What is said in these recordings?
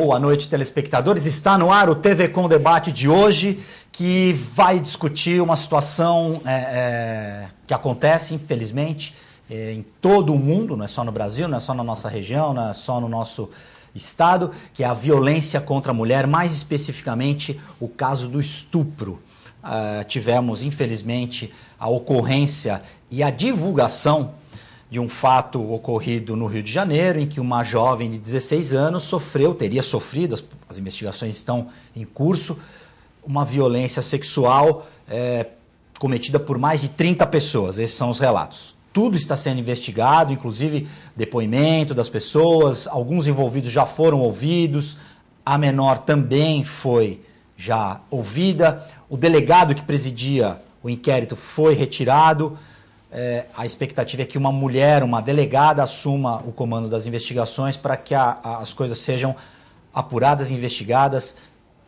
Boa noite, telespectadores. Está no ar o TV Com Debate de hoje, que vai discutir uma situação que acontece, infelizmente, em todo o mundo, não é só no Brasil, não é só na nossa região, não é só no nosso estado, que é a violência contra a mulher, mais especificamente o caso do estupro. Tivemos, infelizmente, a ocorrência e a divulgação de um fato ocorrido no Rio de Janeiro, em que uma jovem de 16 anos teria sofrido, as investigações estão em curso, uma violência sexual cometida por mais de 30 pessoas. Esses são os relatos. Tudo está sendo investigado, inclusive depoimento das pessoas, alguns envolvidos já foram ouvidos, a menor também foi já ouvida, o delegado que presidia o inquérito foi retirado. A expectativa é que uma mulher, uma delegada, assuma o comando das investigações para que as coisas sejam apuradas e investigadas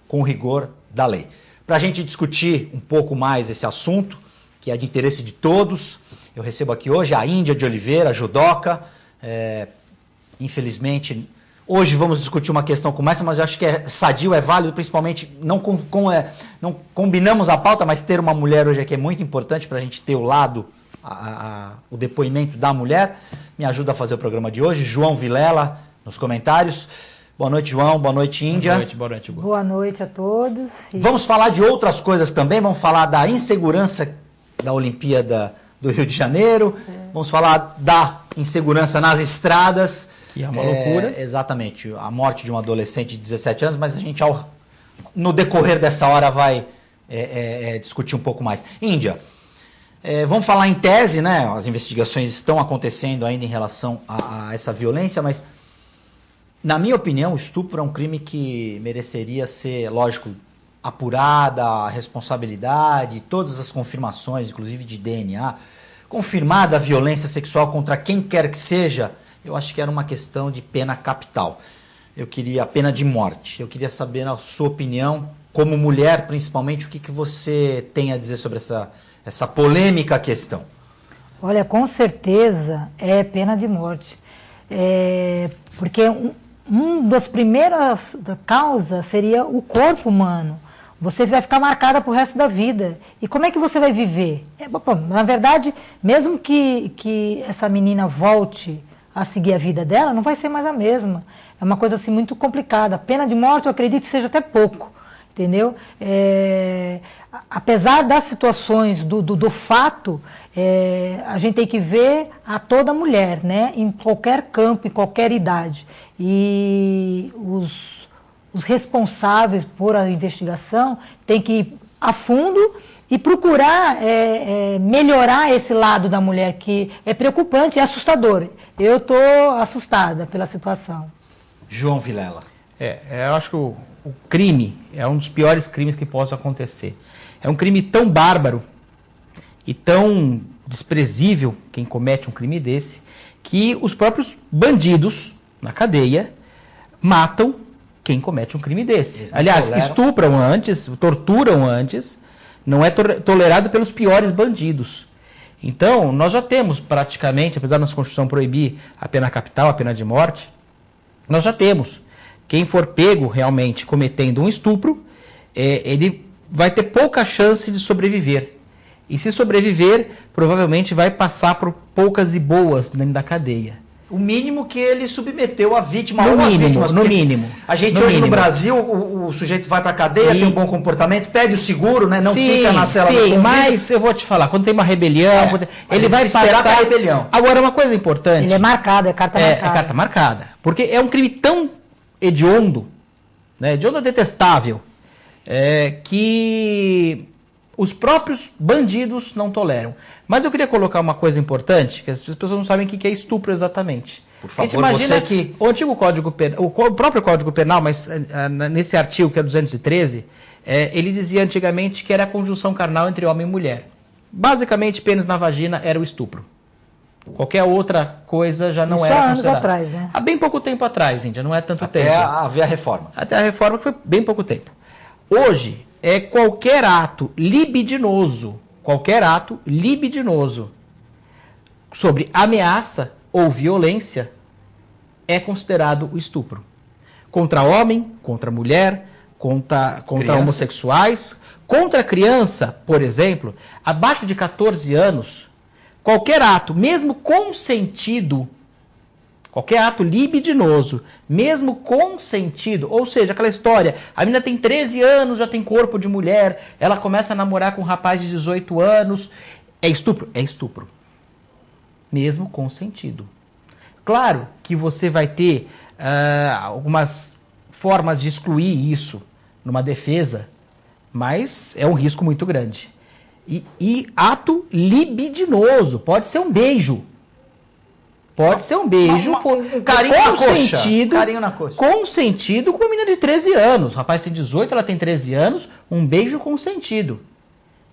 com rigor da lei. Para a gente discutir um pouco mais esse assunto, que é de interesse de todos, eu recebo aqui hoje a Índia de Oliveira, judoca. Infelizmente, hoje vamos discutir uma questão como essa, mas eu acho que é sadio, é válido, principalmente, não combinamos a pauta, mas ter uma mulher hoje aqui é muito importante para a gente ter o lado, o depoimento da mulher. Me ajuda a fazer o programa de hoje, João Vilela, nos comentários. Boa noite, João. Boa noite, Índia. Boa noite, Hugo. Boa noite a todos. Vamos falar de outras coisas também, vamos falar da insegurança da Olimpíada do Rio de Janeiro, vamos falar da insegurança nas estradas. Que é uma loucura. Exatamente, a morte de um adolescente de 17 anos, mas a gente, no decorrer dessa hora, vai discutir um pouco mais. Índia, vamos falar em tese, né? As investigações estão acontecendo ainda em relação a essa violência, mas, na minha opinião, o estupro é um crime que mereceria ser, lógico, apurada a responsabilidade, todas as confirmações, inclusive de DNA, confirmada a violência sexual contra quem quer que seja. Eu acho que era uma questão de pena capital. A pena de morte. Eu queria saber, na sua opinião, como mulher, principalmente, o que você tem a dizer sobre essa polêmica questão. Olha, com certeza é pena de morte. Porque uma das primeiras causas seria o corpo humano. Você vai ficar marcada pro resto da vida. E como é que você vai viver? Na verdade, mesmo que essa menina volte a seguir a vida dela, não vai ser mais a mesma. É uma coisa assim muito complicada. A pena de morte, eu acredito que seja até pouco. Entendeu? Apesar das situações do fato, a gente tem que ver a toda mulher, né? Em qualquer campo, em qualquer idade. E os responsáveis por a investigação têm que ir a fundo e procurar melhorar esse lado da mulher, que é preocupante, é assustador. Eu estou assustada pela situação. João Vilela. Eu acho que o crime é um dos piores crimes que possa acontecer. É um crime tão bárbaro e tão desprezível, quem comete um crime desse, que os próprios bandidos na cadeia matam quem comete um crime desse. Aliás, estupram antes, torturam antes, não é tolerado pelos piores bandidos. Então, nós já temos praticamente, apesar da nossa Constituição proibir a pena capital, a pena de morte, nós já temos. Quem for pego realmente cometendo um estupro, ele vai ter pouca chance de sobreviver. E se sobreviver, provavelmente vai passar por poucas e boas dentro da cadeia. O mínimo que ele submeteu a vítima ou as vítimas. No mínimo. A gente hoje no Brasil, o sujeito vai para a cadeia, tem um bom comportamento, pede o seguro, né? Não fica na cela do convívio. Mas eu vou te falar, quando tem uma rebelião, ele vai esperar a rebelião. Agora, uma coisa importante. Ele é marcado, é carta marcada. É carta marcada. Porque é um crime tão hediondo, né? Hediondo detestável, que os próprios bandidos não toleram. Mas eu queria colocar uma coisa importante, que as pessoas não sabem o que é estupro exatamente. Por favor, você que... O antigo Código Penal, o próprio Código Penal, mas nesse artigo que é 213, ele dizia antigamente que era a conjunção carnal entre homem e mulher. Basicamente, pênis na vagina era o estupro. Qualquer outra coisa já não era considerada. Isso há anos atrás, né? Há bem pouco tempo atrás, Índia, não é tanto tempo. Até haver a reforma. Até a reforma, que foi bem pouco tempo. Hoje, qualquer ato libidinoso sobre ameaça ou violência é considerado o estupro. contra homem, contra mulher, contra homossexuais, contra criança, por exemplo, abaixo de 14 anos, qualquer ato, mesmo consentido, qualquer ato libidinoso, mesmo consentido, ou seja, aquela história, a menina tem 13 anos, já tem corpo de mulher, ela começa a namorar com um rapaz de 18 anos, é estupro? É estupro. Mesmo consentido. Claro que você vai ter algumas formas de excluir isso numa defesa, mas é um risco muito grande. E ato libidinoso, pode ser um beijo. Pode ser um beijo. Um carinho na coxa. Carinho na coxa. Consentido com uma menina de 13 anos. O rapaz tem 18, ela tem 13 anos. Um beijo consentido.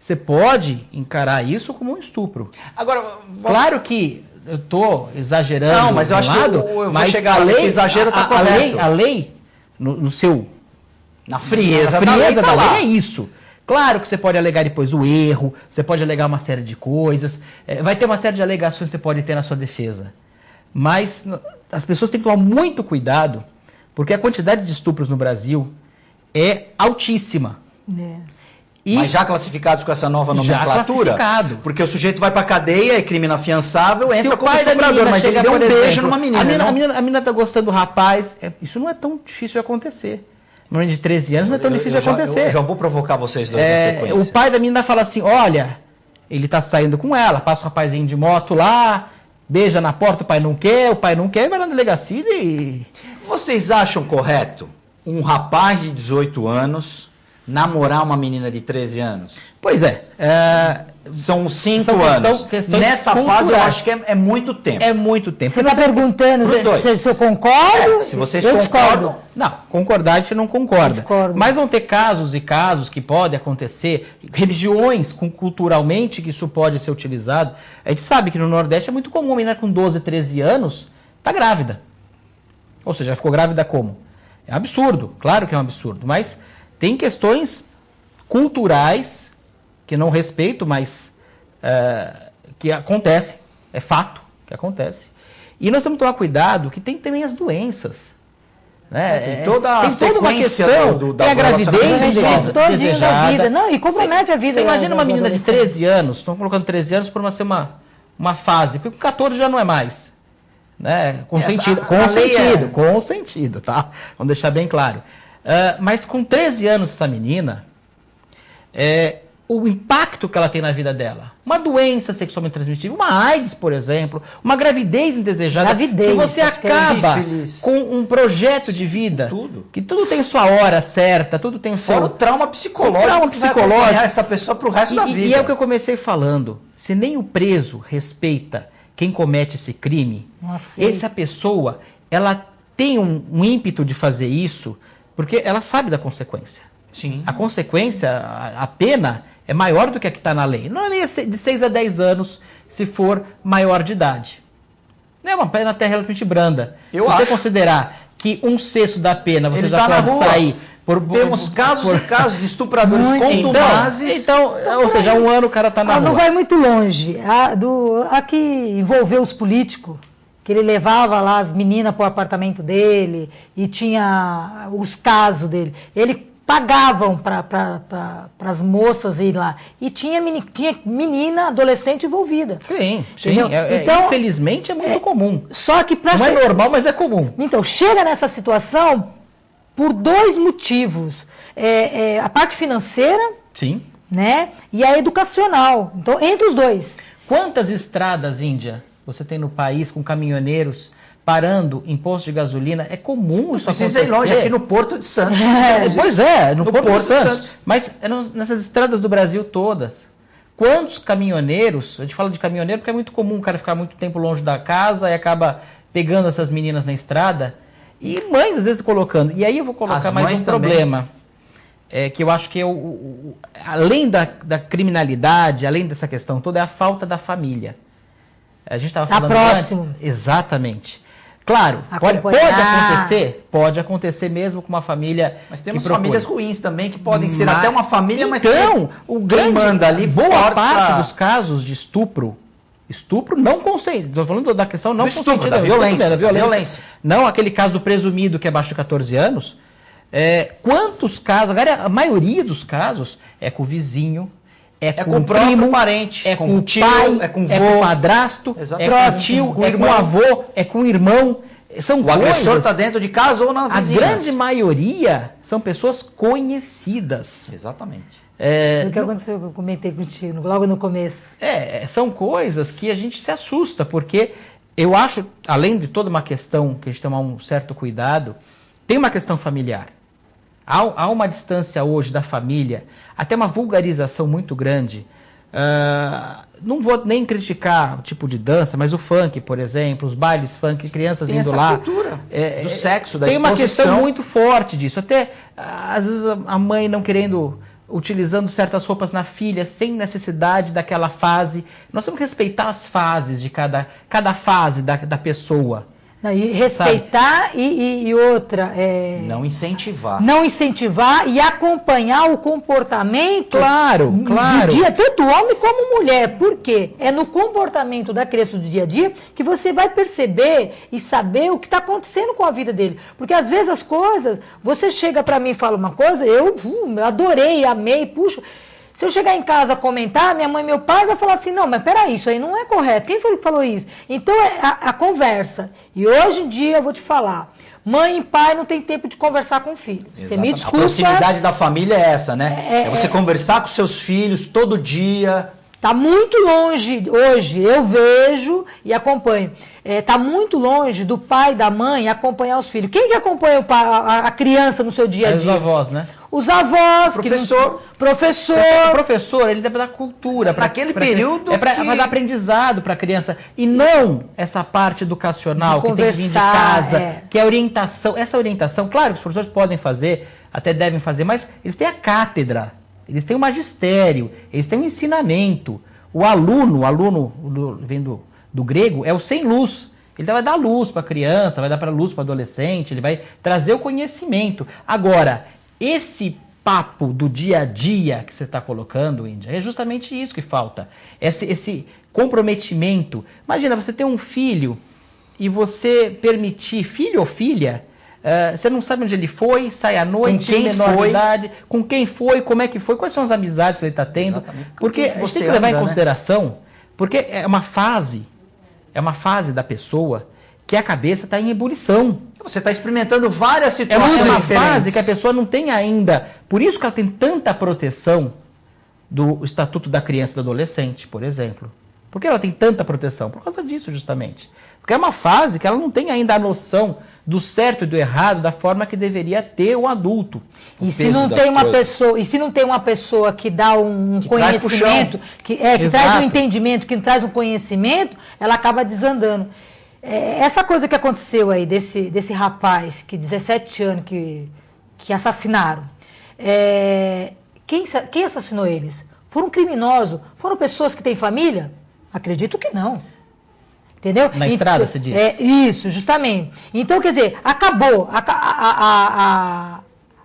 Você pode encarar isso como um estupro. Agora, claro que eu estou exagerando. Não, mas eu acho que eu vou chegar lá. Esse exagero está correto. A lei, no seu... Na frieza da lei tá é isso. Claro que você pode alegar depois o erro, você pode alegar uma série de coisas, vai ter uma série de alegações que você pode ter na sua defesa. Mas as pessoas têm que tomar muito cuidado, porque a quantidade de estupros no Brasil é altíssima. Mas já classificados com essa nova nomenclatura? Já classificado. Porque o sujeito vai pra cadeia, é crime inafiançável, entra como estuprador, mas ele deu um beijo numa menina. A menina tá gostando do rapaz, isso não é tão difícil de acontecer. Uma menina de 13 anos não é tão difícil de acontecer. Eu já vou provocar vocês dois na sequência. O pai da menina fala assim, olha, ele tá saindo com ela, passa o rapazinho de moto lá, beija na porta, o pai não quer, e vai na delegacia e... Vocês acham correto um rapaz de 18 anos namorar uma menina de 13 anos? Pois é. São 5 anos. Nessa fase eu acho que é muito tempo. É muito tempo. Você está perguntando se eu concordo? Se vocês concordam. Não, concordar a gente não concorda. Discordo. Mas vão ter casos e casos que podem acontecer, regiões culturalmente que isso pode ser utilizado. A gente sabe que no Nordeste é muito comum uma menina com 12, 13 anos tá grávida. Ou seja, ficou grávida como? É um absurdo, claro que é um absurdo. Mas tem questões culturais que não respeito, mas que acontece, é fato que acontece. E nós temos que tomar cuidado que tem também as doenças. Né? Tem toda a sequência da gravidez desejada. Não, e compromete a vida. Você imagina uma menina de 13 anos, estão colocando 13 anos por ser uma fase, porque com 14 já não é mais. Né? Consentido, tá? Vamos deixar bem claro. Mas com 13 anos essa menina... o impacto que ela tem na vida dela. Uma doença sexualmente transmissível, uma AIDS, por exemplo, uma gravidez indesejada, que você acaba com um projeto de vida, que tudo tem sua hora certa, tudo tem o seu... Fora o trauma psicológico que vai acompanhar essa pessoa pro resto da vida. E é o que eu comecei falando, se nem o preso respeita quem comete esse crime, essa pessoa, ela tem um ímpeto de fazer isso, porque ela sabe da consequência. Sim. A consequência, a pena, é maior do que a que está na lei. Não é nem de 6 a 10 anos se for maior de idade. Não é uma pena até relativamente branda. Se você considerar que 1/6 da pena você já pode sair... Temos casos e casos de estupradores contumazes. Ou seja, 1 ano o cara está na rua. Não vai muito longe. A que envolveu os políticos, que ele levava lá as meninas para o apartamento dele e tinha os casos dele. Ele pagavam para as moças ir lá. E tinha menina, adolescente envolvida. Sim. Então, infelizmente é muito comum. Só que não é normal, mas é comum. Então, chega nessa situação por 2 motivos. A parte financeira, sim, né? E a educacional. Então, entre os dois. Quantas estradas, Índia, você tem no país com caminhoneiros parando em postos de gasolina? É comum isso acontecer. Precisa ir longe, aqui no Porto de Santos. Pois é, no Porto de Santos. Mas nessas estradas do Brasil todas. Quantos caminhoneiros, a gente fala de caminhoneiro porque é muito comum o cara ficar muito tempo longe da casa e acaba pegando essas meninas na estrada. E mães, às vezes, colocando. E aí eu vou colocar mais um problema. Que eu acho que além da criminalidade, além dessa questão toda, é a falta da família. A gente estava falando próximo. Antes. Exatamente. Claro, pode acontecer mesmo com uma família. Mas temos famílias ruins também, que podem ser até uma família, mas o grande manda ali, boa parte dos casos de estupro Estupro não consentido. Estou falando da questão não consentida. Da violência. Não aquele caso do presumido que é abaixo de 14 anos. Quantos casos, agora a maioria dos casos é com o vizinho, é com o próprio primo, parente, é com o tio, pai, é com o padrasto, exatamente, é com o tio, é com o avô, é com o irmão. O agressor está dentro de casa ou na vizinhança. A grande maioria são pessoas conhecidas. Exatamente. O que aconteceu que eu comentei contigo logo no começo. São coisas que a gente se assusta, porque eu acho, além de toda uma questão que a gente tomar um certo cuidado, tem uma questão familiar. Há uma distância hoje da família, até uma vulgarização muito grande. Não vou nem criticar o tipo de dança, mas o funk, por exemplo, os bailes funk, crianças indo lá. Tem essa cultura do sexo, da tem exposição. Tem uma questão muito forte disso. Até, às vezes, a mãe não querendo, utilizando certas roupas na filha, sem necessidade daquela fase. Nós temos que respeitar as fases de cada fase da pessoa. Não, e respeitar e outra... Não incentivar. Não incentivar e acompanhar o comportamento claro. do dia, tanto homem como mulher. Por quê? É no comportamento da criança do dia a dia que você vai perceber e saber o que está acontecendo com a vida dele. Porque às vezes as coisas, você chega para mim e fala uma coisa, eu adorei, amei, puxa... Se eu chegar em casa comentar, minha mãe e meu pai vai falar assim, não, mas peraí, isso aí não é correto. Quem foi que falou isso? Então é a conversa. E hoje em dia eu vou te falar, mãe e pai não tem tempo de conversar com o filho. Você me desculpa. A proximidade da família é essa, né? É você conversar com seus filhos todo dia. Está muito longe, hoje eu vejo e acompanho, está muito longe do pai e da mãe acompanhar os filhos. Quem que acompanha a criança no seu dia a dia? Os avós, né? Os avós. Professor. O professor, ele deve dar cultura. Para aquele período. Vai dar aprendizado para a criança. E não essa parte educacional que tem que vir de casa, que é a orientação. Essa orientação, claro que os professores podem fazer, até devem fazer, mas eles têm a cátedra. Eles têm o magistério, eles têm o ensinamento. O aluno vem do grego, é o sem luz. Ele vai dar luz para a criança, vai dar para luz para o adolescente, ele vai trazer o conhecimento. Agora, esse papo do dia a dia que você está colocando, Índia, é justamente isso que falta. Esse comprometimento. Imagina, você ter um filho e você permitir, filho ou filha, você não sabe onde ele foi, sai à noite, menor de idade, com quem foi, como é que foi, quais são as amizades que ele está tendo. Exatamente. Porque a gente tem que levar em consideração, porque é uma fase da pessoa que a cabeça está em ebulição. Você está experimentando várias situações diferentes. É uma fase que a pessoa não tem ainda, por isso que ela tem tanta proteção do Estatuto da Criança e do Adolescente, por exemplo. Por que ela tem tanta proteção? Por causa disso, justamente. Porque é uma fase que ela não tem ainda a noção do certo e do errado da forma que deveria ter o adulto. E se não tem uma pessoa que dá um conhecimento, que traz um entendimento, que traz um conhecimento, ela acaba desandando. Essa coisa que aconteceu aí desse rapaz, que 17 anos que assassinaram, quem assassinou eles? Foram criminosos? Foram pessoas que têm família? Acredito que não. Entendeu? Na estrada, você diz? Isso, justamente. Então, quer dizer, acabou.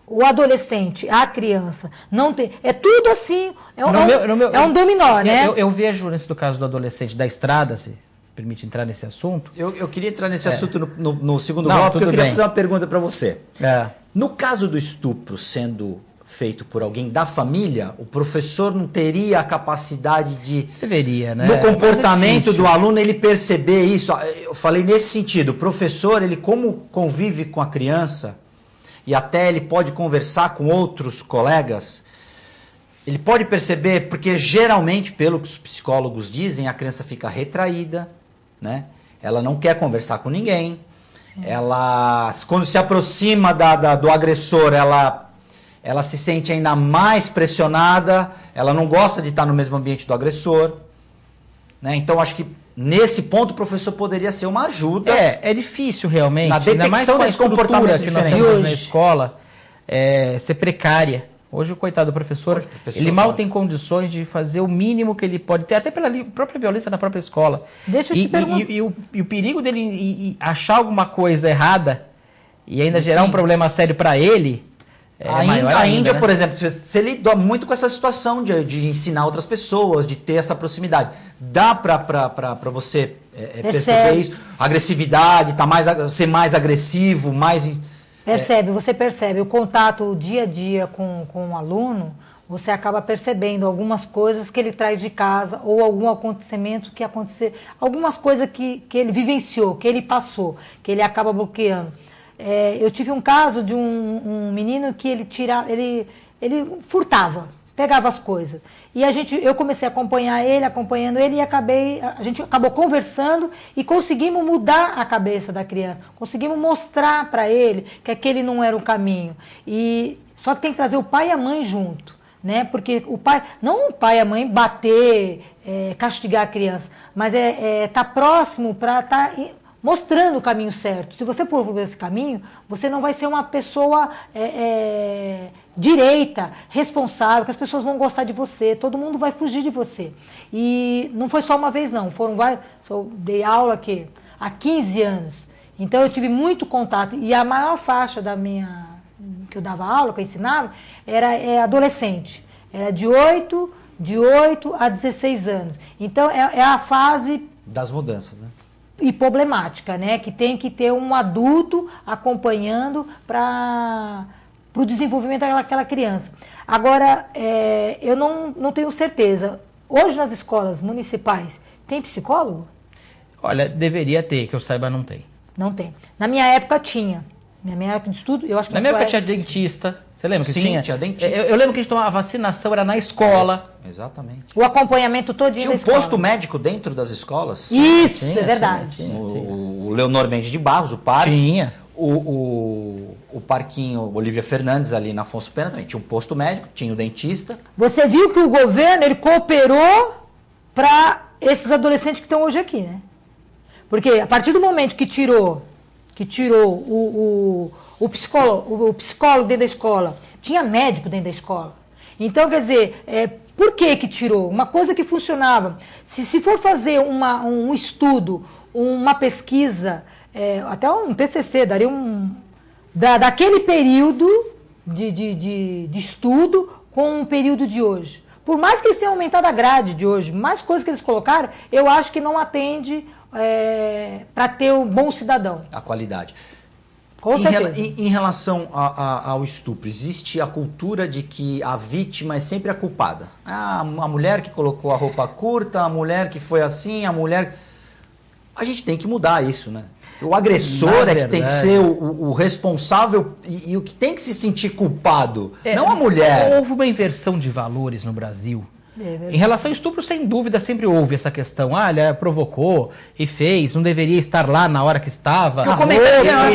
O adolescente, a criança, não tem. É tudo assim. É um dominó, né? Eu vejo, nesse do caso do adolescente da estrada, se permite entrar nesse assunto. Eu queria entrar nesse assunto no segundo bloco, porque eu queria fazer uma pergunta para você. No caso do estupro sendo feito por alguém da família, o professor não teria a capacidade de... Deveria, né? No comportamento do aluno, ele perceber isso. Eu falei nesse sentido. O professor, ele como convive com a criança, e até ele pode conversar com outros colegas, ele pode perceber, porque geralmente, pelo que os psicólogos dizem, a criança fica retraída, né? Ela não quer conversar com ninguém. Ela, quando se aproxima do agressor, ela se sente ainda mais pressionada, ela não gosta de estar no mesmo ambiente do agressor, né? Então, acho que nesse ponto o professor poderia ser uma ajuda. É difícil realmente, na detecção desse comportamento que nós temos na escola, ser precária. Hoje o coitado do professor, ele mal tem condições de fazer o mínimo que ele pode ter, até pela própria violência na própria escola. Deixa eu te perguntar. E o perigo dele achar alguma coisa errada e ainda gerar um problema sério para ele... A Índia, né? por exemplo, você lidou muito com essa situação de ensinar outras pessoas, de ter essa proximidade. Dá para você perceber isso? Agressividade, ser mais agressivo, mais... Você percebe. O contato dia a dia com o aluno, você acaba percebendo algumas coisas que ele traz de casa ou algum acontecimento que aconteceu, algumas coisas que ele vivenciou, que ele passou, que ele acaba bloqueando. Eu tive um caso de um menino que ele furtava, pegava as coisas. E eu comecei a acompanhando ele, e a gente acabou conversando e conseguimos mudar a cabeça da criança. Conseguimos mostrar para ele que aquele não era o caminho. Só que tem que trazer o pai e a mãe junto, né? Porque não o pai e a mãe bater, castigar a criança, mas tá próximo para estar mostrando o caminho certo. Se você for por esse caminho, você não vai ser uma pessoa direita, responsável, que as pessoas vão gostar de você, todo mundo vai fugir de você. E não foi só uma vez, não. Eu dei aula aqui há 15 anos. Então eu tive muito contato. E a maior faixa que eu dava aula, que eu ensinava, era adolescente. Era de 8 a 16 anos. Então é a fase das mudanças, né? E problemática, né? Que tem que ter um adulto acompanhando para o desenvolvimento daquela criança. Agora, eu não tenho certeza. Hoje nas escolas municipais tem psicólogo? Olha, deveria ter, que eu saiba não tem. Não tem. Na minha época tinha. Na minha época de estudo, eu acho que na minha época tinha dentista. Você lembra que tinha? Sim, tinha dentista. Eu lembro que a gente tomava vacinação, era na escola. Exatamente. O acompanhamento todinho tinha um posto médico dentro das escolas? Isso, é verdade. Tinha. O Leonor Mendes de Barros, o parque. Tinha. O parquinho Olívia Fernandes ali na Afonso Pena também tinha um posto médico, tinha o dentista. Você viu que o governo ele cooperou para esses adolescentes que estão hoje aqui, né? Porque a partir do momento que tirou o psicólogo dentro da escola, tinha médico dentro da escola. Então, quer dizer, por que tirou? Uma coisa que funcionava. Se for fazer um estudo, uma pesquisa, até um TCC, daria daquele período de estudo com o período de hoje. Por mais que eles tenham aumentado a grade de hoje, mais coisas que eles colocaram, eu acho que não atende para ter um bom cidadão. A qualidade. Com certeza. Em relação ao estupro, existe a cultura de que a vítima é sempre a culpada. A mulher que colocou a roupa curta, a mulher que foi assim, a mulher... A gente tem que mudar isso, né? O agressor que tem que ser o responsável e o que tem que se sentir culpado, não a mulher. Houve uma inversão de valores no Brasil. Em relação ao estupro, sem dúvida, sempre houve essa questão. Olha, provocou e fez, não deveria estar lá na hora que estava.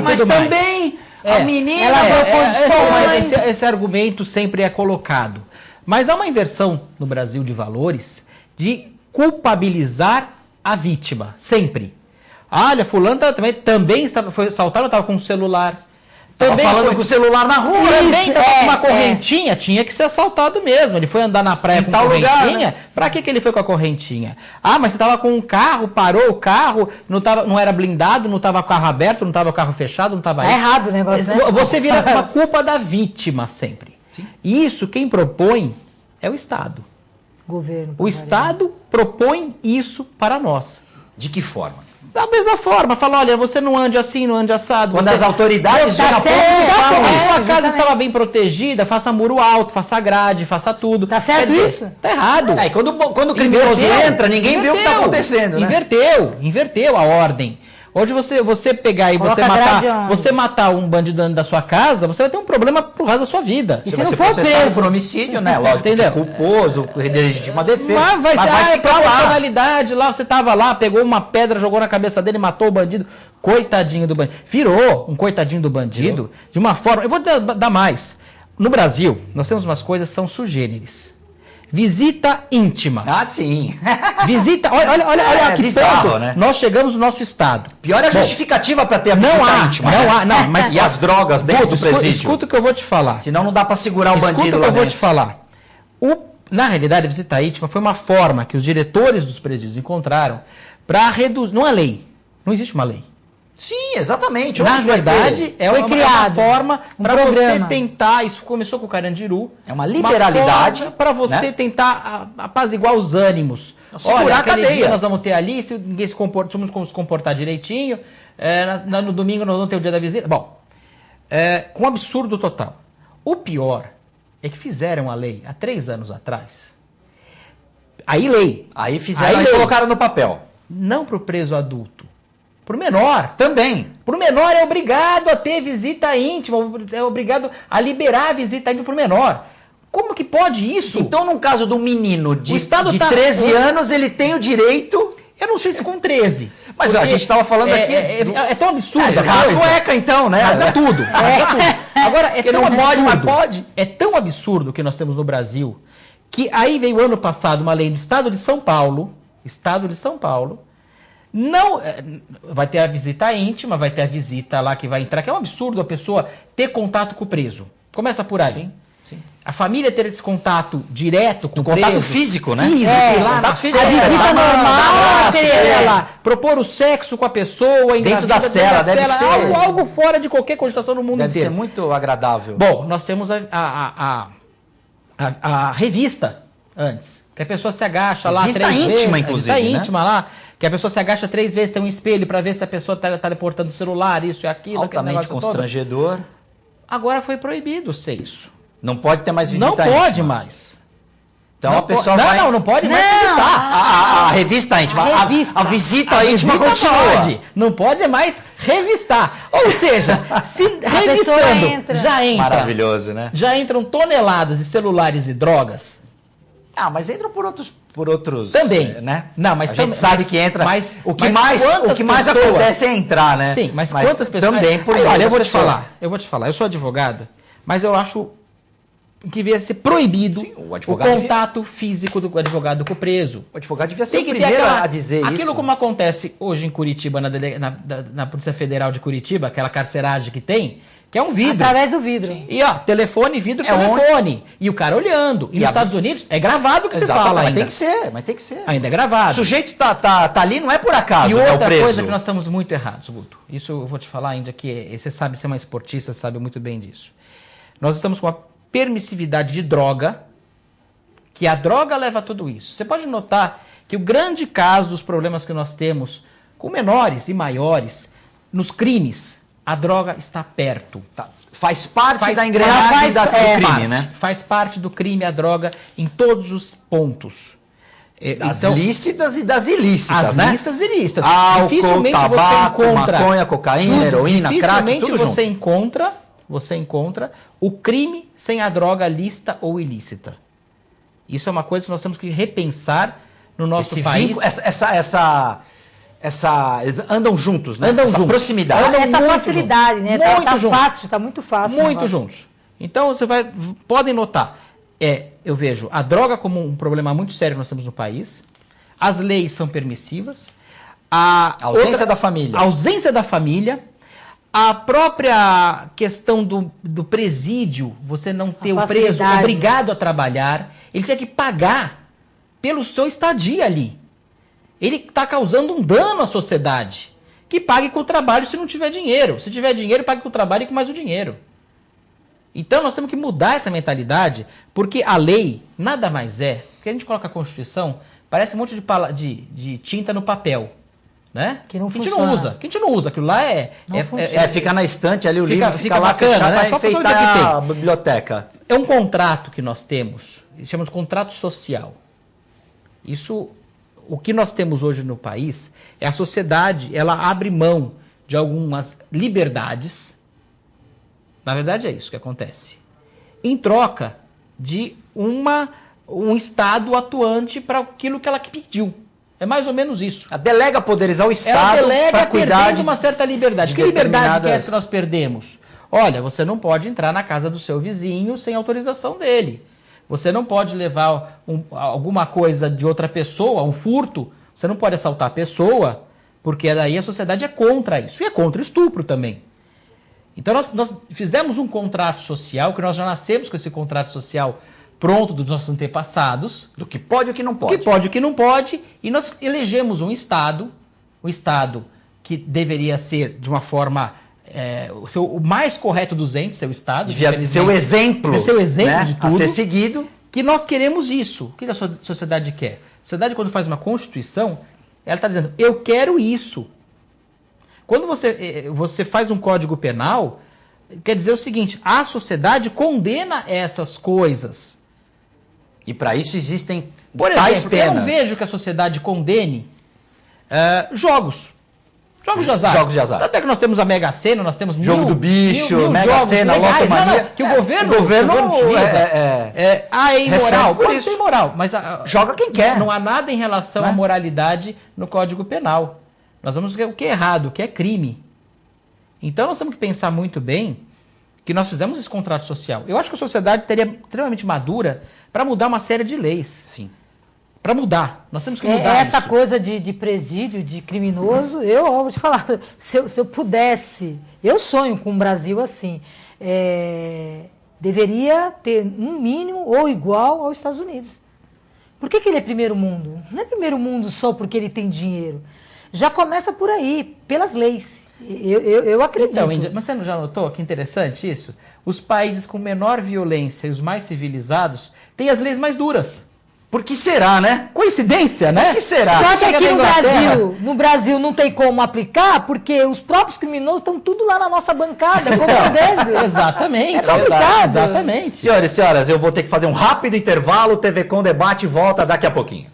Mas também a menina... Ela mas esse argumento sempre é colocado. Mas há uma inversão no Brasil de valores de culpabilizar a vítima, sempre. Olha, fulano também foi assaltado, estava com um celular. Estava falando com o celular na rua. Também estava com uma correntinha, tinha que ser assaltado mesmo. Ele foi andar na praia com correntinha. Lugar, né? Pra que ele foi com a correntinha? Ah, mas você estava com um carro, parou o carro, não era blindado, não estava o carro aberto, não estava o carro fechado, não estava... É errado o negócio, né? Você vira uma culpa da vítima sempre. Sim. Isso, quem propõe é o Estado. Governo. O Estado propõe isso para nós. De que forma? Da mesma forma, fala, olha, você não ande assim, não ande assado. Quando as autoridades vêm a sua casa estava bem protegida, faça muro alto, faça grade, faça tudo. Tá certo isso? Tá errado. E quando o criminoso entra, ninguém vê o que está acontecendo, né? Inverteu a ordem. Hoje você pegar e você matar um bandido dentro da sua casa, você vai ter um problema pro resto da sua vida. E se não for preso por homicídio, né? Lógico, que é culposo, legítima defesa. Mas vai ficar personalidade lá, você tava lá, pegou uma pedra, jogou na cabeça dele, matou o bandido. Coitadinho do bandido. Virou um coitadinho do bandido de uma forma... Eu vou dar mais. No Brasil, nós temos umas coisas que são sugêneres. Visita íntima. Ah, sim. Visita, olha que bizarro, ponto né? nós chegamos no nosso estado. Pior é a justificativa para ter a visita íntima. Mas e as drogas dentro do presídio. Escuta o que eu vou te falar. Senão não dá para segurar o bandido lá dentro. Escuta o que eu vou te falar. Na realidade, a visita íntima foi uma forma que os diretores dos presídios encontraram para reduzir... Não há lei. Não existe uma lei. Sim, exatamente. Na verdade, é uma forma para você programa. tentar, isso começou com o Carandiru. É uma liberalidade. Para você né? tentar apaziguar os ânimos. Segurar Olha, a cadeia. dia nós vamos ter ali, se ninguém se comportar direitinho, no domingo nós vamos ter o dia da visita. Bom, com um absurdo total. O pior é que fizeram a lei há 3 anos atrás. Aí fizeram, aí colocaram no papel. Não para o preso adulto. Para o menor. Também. Para o menor é obrigado a ter visita íntima, é obrigado a liberar a visita íntima para o menor. Como que pode isso? Então, no caso do menino de 13 tá... anos, ele tem o direito... Eu não sei se com 13. Mas a gente estava falando aqui... É tão absurdo. Rasga o ECA, então, né? Rasga tudo. Agora, é tão não absurdo. Pode, mas pode. É tão absurdo que nós temos no Brasil, que aí veio ano passado uma lei do Estado de São Paulo, não vai ter a visita íntima, vai ter a visita lá que vai entrar, que é um absurdo a pessoa ter contato com o preso. Começa por aí. Sim. A família ter esse contato direto com o contato preso. físico, né? Físico, lá na físico. A visita normal seria lá, propor o sexo com a pessoa, dentro da cela, deve ser algo fora de qualquer cogitação no mundo inteiro. Deve ser muito agradável. Bom, nós temos a revista antes, que a pessoa se agacha lá 3 vezes. Revista íntima, inclusive, revista íntima lá, que a pessoa se agacha 3 vezes, tem um espelho para ver se a pessoa está teleportando o celular, isso e aquilo. Altamente constrangedor. Todo. Agora foi proibido ser isso. Não pode ter mais visita íntima. Não pode mais. Então a pessoa vai... Não pode mais revistar. A revista íntima. A visita íntima continua. Não pode mais revistar. Ou seja, se revistando, já entra. Maravilhoso, né? Já entram toneladas de celulares e drogas. Mas entram por outros também, né? Não, mas a gente sabe que entra. O que mais pessoas... acontece é entrar, né? Sim, mas quantas pessoas também por olha, eu vou te falar. Eu sou advogada, mas eu acho que devia ser proibido o contato físico do advogado com o preso. O advogado devia ser o primeiro a dizer isso. Aquilo como acontece hoje em Curitiba, na Polícia Federal de Curitiba, aquela carceragem que tem, que é um vidro. Através do vidro. E telefone, vidro, telefone. E o cara olhando. E nos Estados Unidos é gravado o que você fala ainda. Mas tem que ser. Ainda é gravado. O sujeito tá ali, não é por acaso, e outra é o preso. coisa que nós estamos muito errados, Guto. Isso eu vou te falar ainda, que você sabe ser uma esportista, sabe muito bem disso. Nós estamos com uma permissividade de droga, que a droga leva a tudo isso. Você pode notar que o grande caso dos problemas que nós temos com menores e maiores, nos crimes, a droga está perto. Faz parte da engrenagem do crime, né? Faz parte do crime a droga em todos os pontos. Das lícitas e das ilícitas, né? As lícitas e ilícitas. Álcool, tabaco, maconha, cocaína, heroína, crack, tudo junto. Você encontra o crime sem a droga lícita ou ilícita. Isso é uma coisa que nós temos que repensar no nosso país. Andam juntos, né? Essa proximidade. Essa facilidade, né? Tá muito fácil. Muito juntos. Então, podem notar, eu vejo a droga como um problema muito sério que nós temos no país. As leis são permissivas. A ausência da família. A ausência da família. A própria questão do presídio, você não ter o preso obrigado a trabalhar, ele tinha que pagar pelo seu estadia ali. Ele está causando um dano à sociedade. Que pague com o trabalho se não tiver dinheiro. Se tiver dinheiro, pague com o trabalho e com mais o dinheiro. Então nós temos que mudar essa mentalidade, porque a lei nada mais é, porque a gente coloca a Constituição, parece um monte de tinta no papel. Né? Que não funciona. Que a gente não usa. Aquilo lá fica na estante ali, o livro fica lá bacana, fechado, né? para enfeitar a biblioteca. É um contrato que nós temos, chama de contrato social. Isso, o que nós temos hoje no país, é a sociedade, ela abre mão de algumas liberdades. Na verdade é isso que acontece. Em troca de um Estado atuante para aquilo que ela pediu. É mais ou menos isso. Delega poderes ao Estado para cuidar de uma certa liberdade. Que liberdade que é essa que nós perdemos? Olha, você não pode entrar na casa do seu vizinho sem autorização dele. Você não pode levar alguma coisa de outra pessoa, um furto. Você não pode assaltar a pessoa, porque daí a sociedade é contra isso. E é contra o estupro também. Então nós fizemos um contrato social, que nós já nascemos com esse contrato social pronto dos nossos antepassados. Do que pode e o que não pode. O que pode e o que não pode. E nós elegemos um Estado que deveria ser de uma forma o mais correto dos entes, seu Estado. Devia ser o exemplo, né, de tudo. A ser seguido. Que nós queremos isso. O que a sociedade quer? A sociedade, quando faz uma Constituição, ela está dizendo, eu quero isso. Quando você faz um Código Penal, quer dizer o seguinte, a sociedade condena essas coisas. E para isso existem Por tais exemplo, penas. eu não vejo que a sociedade condene jogos. Jogos de azar. Jogos de azar. Tanto é que nós temos a Mega Sena, nós temos Jogo do bicho, mil Mega jogos Sena, legais. Lotomania. Que o governo utiliza. É imoral, pode ser imoral, mas joga quem quer. Não há nada em relação à moralidade no Código Penal. Nós vamos ver o que é errado, o que é crime. Então nós temos que pensar muito bem que nós fizemos esse contrato social. Eu acho que a sociedade teria extremamente madura para mudar uma série de leis. Sim. Para mudar. Nós temos que mudar essa isso. coisa de presídio, de criminoso, eu vou te falar, se eu pudesse, eu sonho com um Brasil assim, deveria ter um mínimo ou igual aos Estados Unidos. Por que ele é primeiro mundo? Não é primeiro mundo só porque ele tem dinheiro. Já começa por aí, pelas leis. Eu acredito. Então, mas você não já notou que interessante isso? Os países com menor violência e os mais civilizados têm as leis mais duras. Por que será, né? Coincidência, né? Por que será? Só que aqui no Brasil não tem como aplicar, porque os próprios criminosos estão tudo lá na nossa bancada, compreendendo. Exatamente. É complicado. Exatamente. Senhoras e senhoras, eu vou ter que fazer um rápido intervalo. O TV Com Debate volta daqui a pouquinho.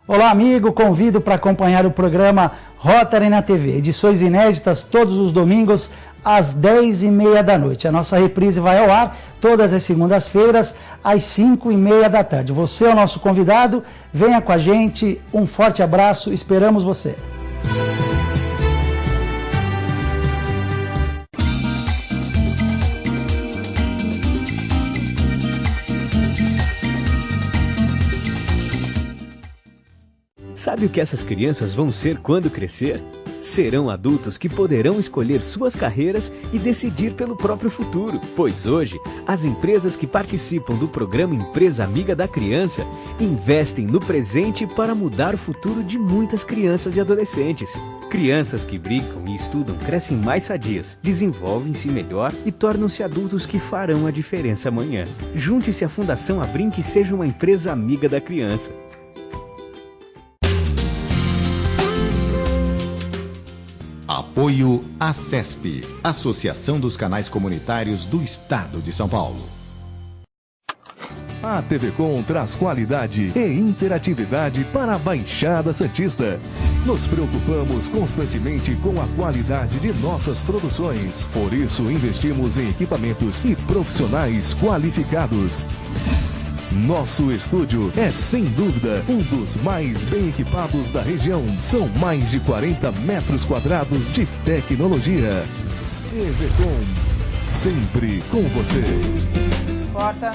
Olá, amigo, convido para acompanhar o programa Rotary na TV, edições inéditas todos os domingos às 10h30 da noite. A nossa reprise vai ao ar todas as segundas-feiras às 5h30 da tarde. Você é o nosso convidado, venha com a gente, um forte abraço, esperamos você. Sabe o que essas crianças vão ser quando crescer? Serão adultos que poderão escolher suas carreiras e decidir pelo próprio futuro. Pois hoje, as empresas que participam do programa Empresa Amiga da Criança investem no presente para mudar o futuro de muitas crianças e adolescentes. Crianças que brincam e estudam crescem mais sadias, desenvolvem-se melhor e tornam-se adultos que farão a diferença amanhã. Junte-se à Fundação Abrinq e seja uma empresa amiga da criança. Apoio ACESP, Associação dos Canais Comunitários do Estado de São Paulo. A TV Com traz qualidade e interatividade para a Baixada Santista. Nos preocupamos constantemente com a qualidade de nossas produções. Por isso, investimos em equipamentos e profissionais qualificados. Nosso estúdio é, sem dúvida, um dos mais bem equipados da região. São mais de 40 metros quadrados de tecnologia. TV Com, sempre com você. Corta.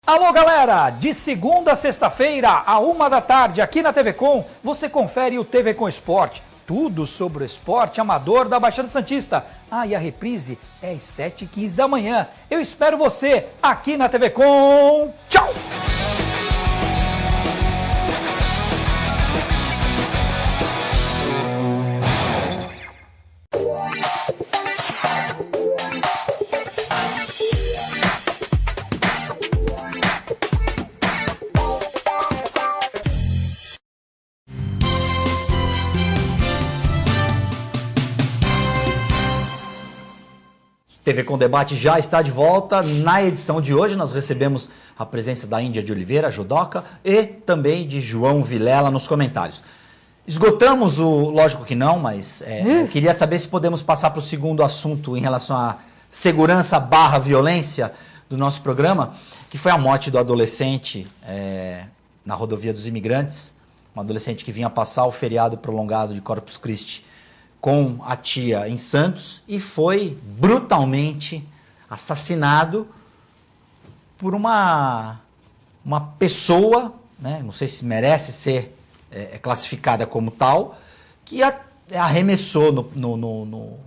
Alô, galera! De segunda a sexta-feira, à 1 da tarde, aqui na TV Com, você confere o TV Com Esporte. Tudo sobre o esporte amador da Baixada Santista. E a reprise é às 7h15 da manhã. Eu espero você aqui na TV Com. Tchau! TV com Debate já está de volta. Na edição de hoje nós recebemos a presença da Índia de Oliveira, judoca, e também de João Vilela nos comentários. Esgotamos o... Lógico que não, mas eu queria saber se podemos passar para o segundo assunto em relação à segurança / violência do nosso programa, que foi a morte do adolescente na rodovia dos Imigrantes, um adolescente que vinha passar o feriado prolongado de Corpus Christi com a tia em Santos e foi brutalmente assassinado por uma pessoa, né, não sei se merece ser classificada como tal, que arremessou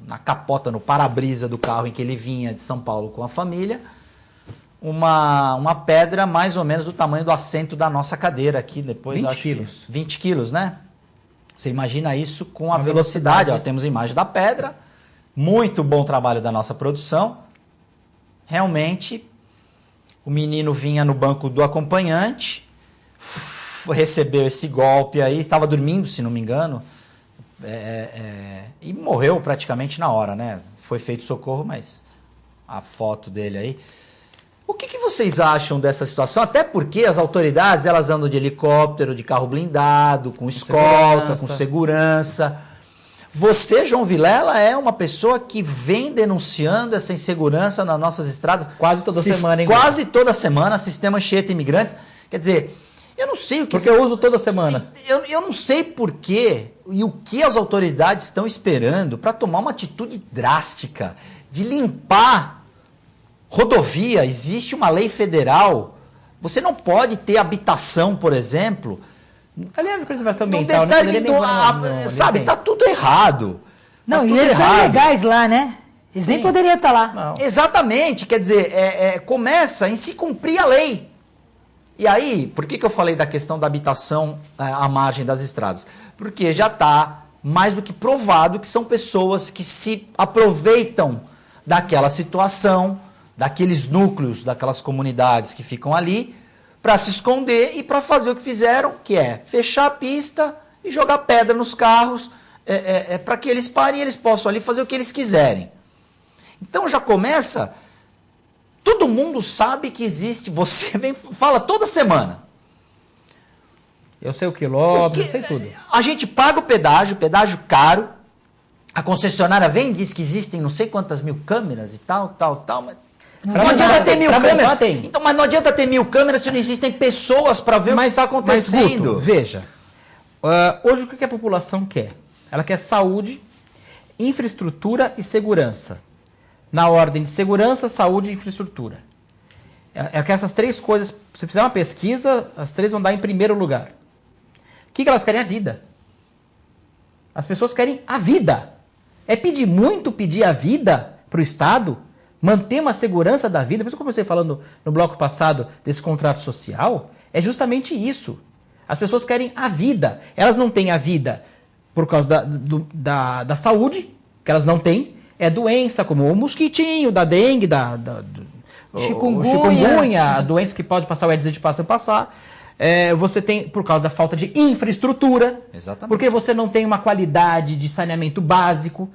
na capota, no para-brisa do carro em que ele vinha de São Paulo com a família, uma pedra mais ou menos do tamanho do assento da nossa cadeira aqui, depois 20 quilos. 20 quilos, né? Você imagina isso com a velocidade. Ó, temos imagem da pedra, muito bom trabalho da nossa produção. Realmente, o menino vinha no banco do acompanhante, recebeu esse golpe aí, estava dormindo, se não me engano, e morreu praticamente na hora, né? Foi feito socorro, mas a foto dele aí... O que vocês acham dessa situação? Até porque as autoridades, elas andam de helicóptero, de carro blindado, com escolta, com segurança. Você, João Vilela, é uma pessoa que vem denunciando essa insegurança nas nossas estradas. Quase toda semana, hein? Quase toda semana, sistema Anchieta Imigrantes. Quer dizer, eu não sei o que... Porque eu uso toda semana. Eu não sei por quê e o que as autoridades estão esperando para tomar uma atitude drástica de limpar rodovia. Existe uma lei federal. Você não pode ter habitação, por exemplo. Ali é preservação No ambiental, detalhe sabe, tá tudo errado. Não, tá e tudo eles são errado. legais lá, né? Eles nem poderiam estar lá. Não. Exatamente, quer dizer, começa em se cumprir a lei. E aí, por que eu falei da questão da habitação à margem das estradas? Porque já está mais do que provado que são pessoas que se aproveitam daquela situação, daqueles núcleos, daquelas comunidades que ficam ali, para se esconder e para fazer o que fizeram, que é fechar a pista e jogar pedra nos carros, para que eles parem e eles possam ali fazer o que eles quiserem. Então já começa, todo mundo sabe que existe, você fala toda semana. Eu sei o quilômetro, eu sei tudo. A gente paga o pedágio caro, a concessionária vem e diz que existem não sei quantas mil câmeras e tal, mas... Não adianta ter 1000 câmeras. Então, mas não adianta ter 1000 câmeras se não existem pessoas para ver o que está acontecendo. Mas, Guto, veja, hoje o que a população quer? Ela quer saúde, infraestrutura e segurança. Na ordem de segurança, saúde e infraestrutura. Ela quer essas três coisas. Se você fizer uma pesquisa, as três vão dar em primeiro lugar. O que elas querem? A vida. As pessoas querem a vida. É pedir a vida para o Estado, manter uma segurança da vida. Por isso que eu comecei falando no bloco passado desse contrato social, é justamente isso. As pessoas querem a vida. Elas não têm a vida por causa da saúde, que elas não têm. É doença, como o mosquitinho, da dengue, chikungunya, a doença que pode passar, o Aedes aegypti passa a passar. Você tem por causa da falta de infraestrutura. Exatamente. Porque você não tem uma qualidade de saneamento básico.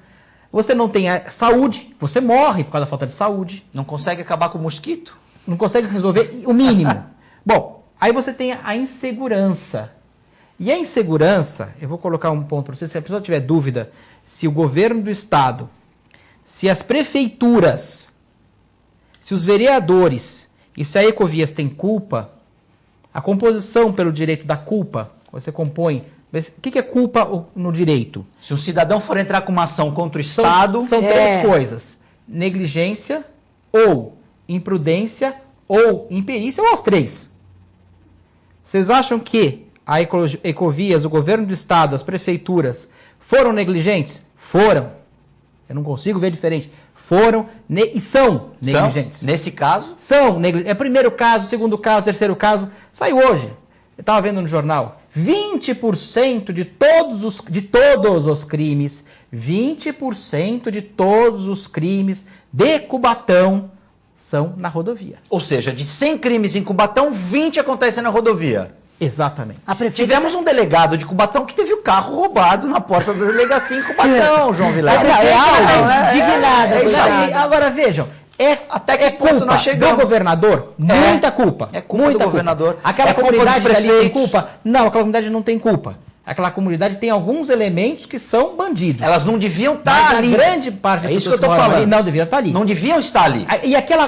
Você não tem a saúde, você morre por causa da falta de saúde. Não consegue acabar com o mosquito? Não consegue resolver o mínimo. Bom, aí você tem a insegurança. E a insegurança, eu vou colocar um ponto para você, se a pessoa tiver dúvida, se o governo do Estado, se as prefeituras, se os vereadores e se a Ecovias tem culpa, a composição pelo direito da culpa, você compõe... O que é culpa no direito? Se um cidadão for entrar com uma ação contra o Estado... São três coisas. Negligência, ou imprudência, ou imperícia, ou as três. Vocês acham que a Ecovias, o governo do Estado, as prefeituras, foram negligentes? Foram. Eu não consigo ver diferente. Foram e são negligentes. Nesse caso? São negligentes. É primeiro caso, segundo caso, terceiro caso. Saiu hoje. Eu estava vendo no jornal. 20% de todos os crimes, 20% de todos os crimes de Cubatão são na rodovia. Ou seja, de 100 crimes em Cubatão, 20 acontecem na rodovia. Exatamente. A prefeita... Tivemos um delegado de Cubatão que teve o carro roubado na porta da delegacia em Cubatão, João Vilela. Indignada. É isso aí. Agora vejam, Até que ponto culpa nós chegamos? do governador? Muita culpa. É culpa muita do governador. Aquela É culpa comunidade dos ali tem prefeitos. culpa? Não, aquela comunidade não tem culpa. Aquela comunidade tem alguns elementos que são bandidos. Elas não deviam Mas estar ali. a grande parte das É isso que eu pessoas tô moram falando. ali não deviam estar ali. Não deviam estar ali.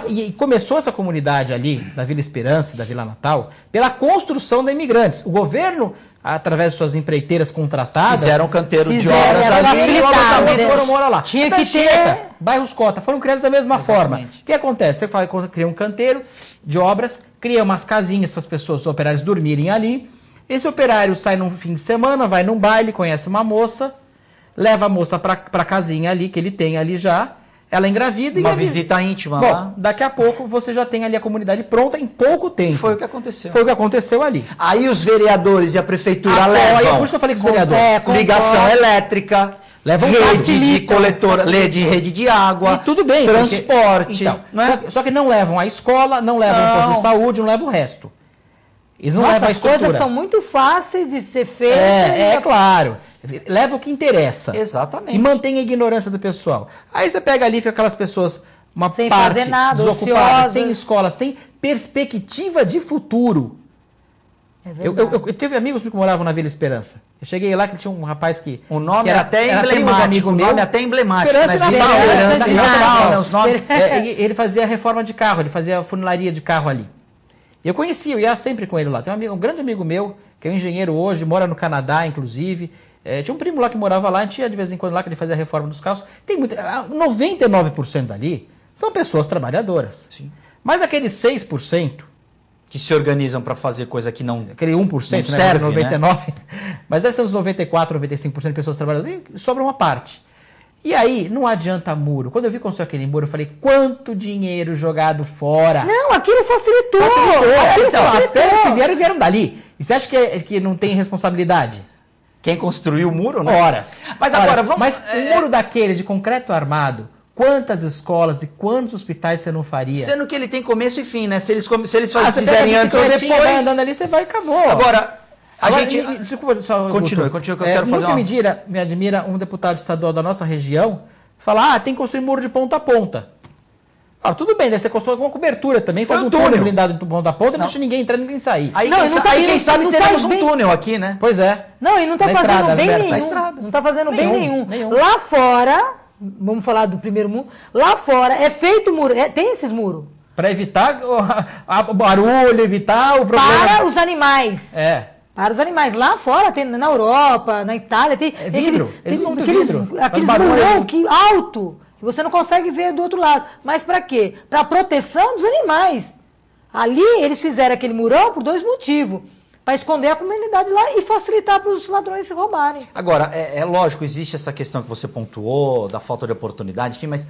E começou essa comunidade ali, da Vila Esperança, da Vila Natal, pela construção de imigrantes. O governo, através de suas empreiteiras contratadas... Fizeram um canteiro de Fizeram, obras era ali. facilitar, E o alojamento né? foram morar lá. Tinha Até que ter- Anchieta, bairros Cota, foram criados da mesma Exatamente. forma. O que acontece? Você cria um canteiro de obras, cria umas casinhas para as pessoas, os operários dormirem ali. Esse operário sai num fim de semana, vai num baile, conhece uma moça, leva a moça para a casinha ali, que ele tem ali já, ela engravida Uma e... visita íntima Bom, lá. daqui a pouco você já tem ali a comunidade pronta em pouco tempo. Foi o que aconteceu. Foi o que aconteceu ali. Aí os vereadores e a prefeitura Apoia, levam por isso que eu falei com os vereadores. ligação elétrica, Levam rede de facilita, coletora, rede de água, E tudo bem. transporte. Então, não é? só que não levam a escola, não levam o posto Não. de saúde, não levam o resto. Eles não levam Nossa, a as coisas estrutura. são muito fáceis de ser feitas. É claro. Leva o que interessa. Exatamente. E mantém a ignorância do pessoal. Aí você pega ali, fica aquelas pessoas, uma Sem parte fazer nada, desocupada, ociosas. sem escola, sem perspectiva de futuro. É Eu tive amigos que moravam na Vila Esperança. Eu cheguei lá que tinha um rapaz que... O nome que era até primo do emblemático. amigo O meu. nome até emblemático, Esperança né? e Vila Natal. Esperança e Natal, né? Os nomes. Ele fazia reforma de carro, ele fazia funilaria de carro ali. Eu conhecia, eu ia sempre com ele lá. Tem um grande amigo meu, que é um engenheiro hoje, mora no Canadá, inclusive. Tinha um primo lá que morava lá, a gente ia de vez em quando lá que ele fazia a reforma dos carros. Tem 99% dali são pessoas trabalhadoras. Sim. Mas aqueles 6%, Que se organizam para fazer coisa que não. aquele 1%, Não né, serve, 99%, mas deve ser uns 94%, 95% de pessoas trabalhadoras, e sobra uma parte. E aí, não adianta muro. Quando eu vi construir aquele muro, eu falei, quanto dinheiro jogado fora. Não, aquilo facilitou. Facilitou. Aquilo As facilitou. pedras que vieram dali. E você acha que não tem responsabilidade? Quem construiu o muro, né? Horas. Mas agora, vamos. Mas um muro daquele de concreto armado, quantas escolas e quantos hospitais você não faria? Sendo que ele tem começo e fim, né? Se eles Você fizerem pega a antes ou bicicletinha, vai depois. andando ali, você vai e acabou. Agora, a Agora, gente. Desculpa, só, Continue, Guto. que eu quero fazer nunca me admira um deputado estadual da nossa região falar, tem que construir muro de ponta a ponta. Ah, tudo bem, deve ser construir alguma cobertura também, faz Foi um o túnel. túnel blindado de ponta a ponta, não Não. deixa ninguém entrar, ninguém sair. Aí, Não, quem, e não sa- tá aí indo- quem sabe não teremos faz um bem. túnel aqui, né? Pois é. Não, e não está Na fazendo estrada, bem Roberto, nenhum. na estrada. Não está fazendo bem nenhum. Nenhum. Lá fora, vamos falar do primeiro muro, lá fora é feito muro, tem esses muros. Para evitar o barulho, evitar o problema. Para os animais. É. Para os animais. Lá fora, tem na Europa, na Itália, tem. É tem vidro. Eles vão ter aqueles, vidro. aqueles Faz barulho. murão que alto, que você não consegue ver do outro lado. Mas para quê? Para proteção dos animais. Ali eles fizeram aquele murão por 2 motivos. Para esconder a comunidade lá e facilitar para os ladrões se roubarem. Agora, é lógico, existe essa questão que você pontuou, da falta de oportunidade, enfim, mas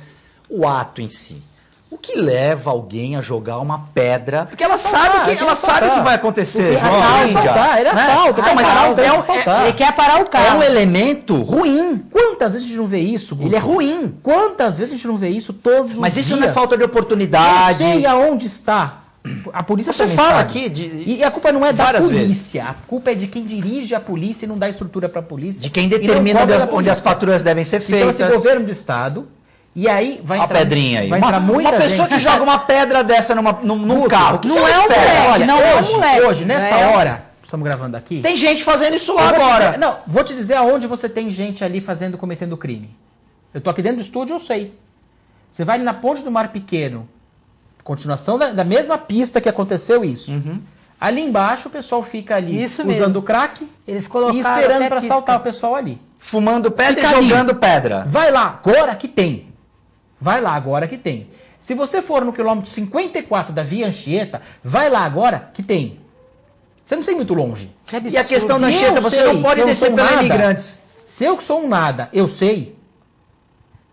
o ato em si. O que leva alguém a jogar uma pedra? Porque ela sabe o que vai acontecer, Porque João. assalta, Índia, ele né? assalta, Não, mas assalta, é um- assaltar. Ele quer parar o é carro. um elemento ruim. Quantas vezes a gente não vê isso, Guto? Ele é ruim. Quantas vezes a gente não vê isso todos os Mas dias? isso não é falta de Eu oportunidade. sei aonde está. A polícia Você também fala sabe. aqui de- E a culpa não é da várias polícia. A culpa é de quem dirige a polícia e não dá estrutura para a polícia. De quem E não determina cobra da onde as polícia. patrulhas devem ser Então, feitas. esse governo do estado, e aí vai Olha a entrar... pedrinha aí. Vai entrar muita uma pessoa gente. que joga uma pedra dessa num Guto, carro. O que não que ela é um espera? moleque. Olha, não é um hoje, moleque. hoje, nessa É. hora, estamos gravando aqui... Tem gente fazendo isso lá Eu vou te agora. dizer- não, vou te dizer aonde você tem gente ali cometendo crime. Eu tô aqui dentro do estúdio, eu sei. Você vai ali na Ponte do Mar Pequeno, continuação da mesma pista que aconteceu isso. Ali embaixo o pessoal fica ali Isso usando mesmo. o crack Eles colocaram e esperando até para pista. assaltar o pessoal ali. Fumando pedra Fica e ali. jogando pedra. Vai lá, agora que tem. Vai lá agora que tem. Se você for no quilômetro 54 da Via Anchieta, vai lá agora que tem. Você não sei muito longe. Que E a absurdo. questão da Se Anchieta, eu você sei não pode que eu descer sou pelos nada, imigrantes. Se eu que sou um nada, eu sei,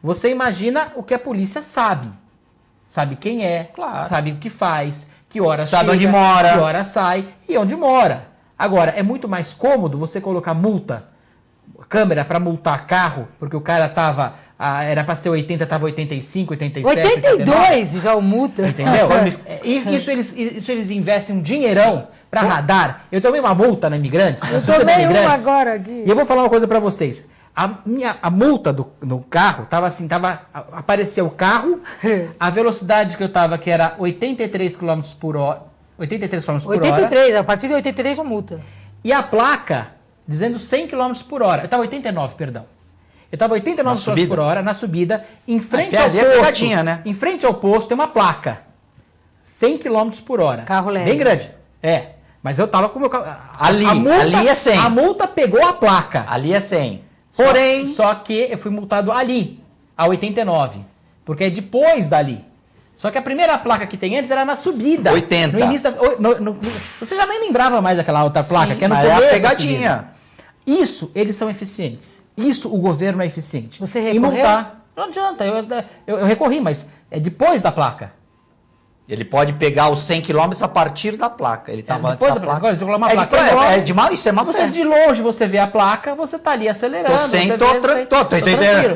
você imagina o que a polícia sabe. Sabe quem é, Claro. sabe o que faz, que hora Sabe chega, onde mora. que hora sai e onde mora. Agora, é muito mais cômodo você colocar multa, câmera para multar carro, porque o cara estava era para ser 80, estava 85, 87, 82 já o multa. Entendeu? Isso eles investem um dinheirão para radar. Eu tomei uma multa na Imigrantes. Eu tomei uma agora aqui. E eu vou falar uma coisa para vocês. A multa do carro tava assim, apareceu o carro, a velocidade que eu tava, que era 83 km por hora. 83 km por hora. 83, a partir de 83 já multa. E a placa dizendo 100 km por hora. Eu tava 89, perdão. Eu tava 89 km por hora na subida, em frente ao posto. Né? Em frente ao posto tem uma placa. 100 km por hora. Carro leve. Bem grande. Mas eu tava com o meu carro. Ali é 100. A multa pegou a placa. Ali é 100. Porém, só que eu fui multado ali, a 89. Porque é depois dali. Só que a primeira placa que tem antes era na subida. 80. No início você já nem lembrava mais daquela outra placa, Sim, que é no começo. começo É a pegadinha. Isso, eles são eficientes. Isso, o governo é eficiente. Você recorreu? E multar, não adianta, eu recorri, mas é depois da placa. Ele pode pegar os 100 km a partir da placa. Ele estava antes da placa. Agora, você coloca uma É placa. isso é má Você fé. de longe, você vê a placa, você tá ali acelerando. Tô 100, você tô vê, tranquilo.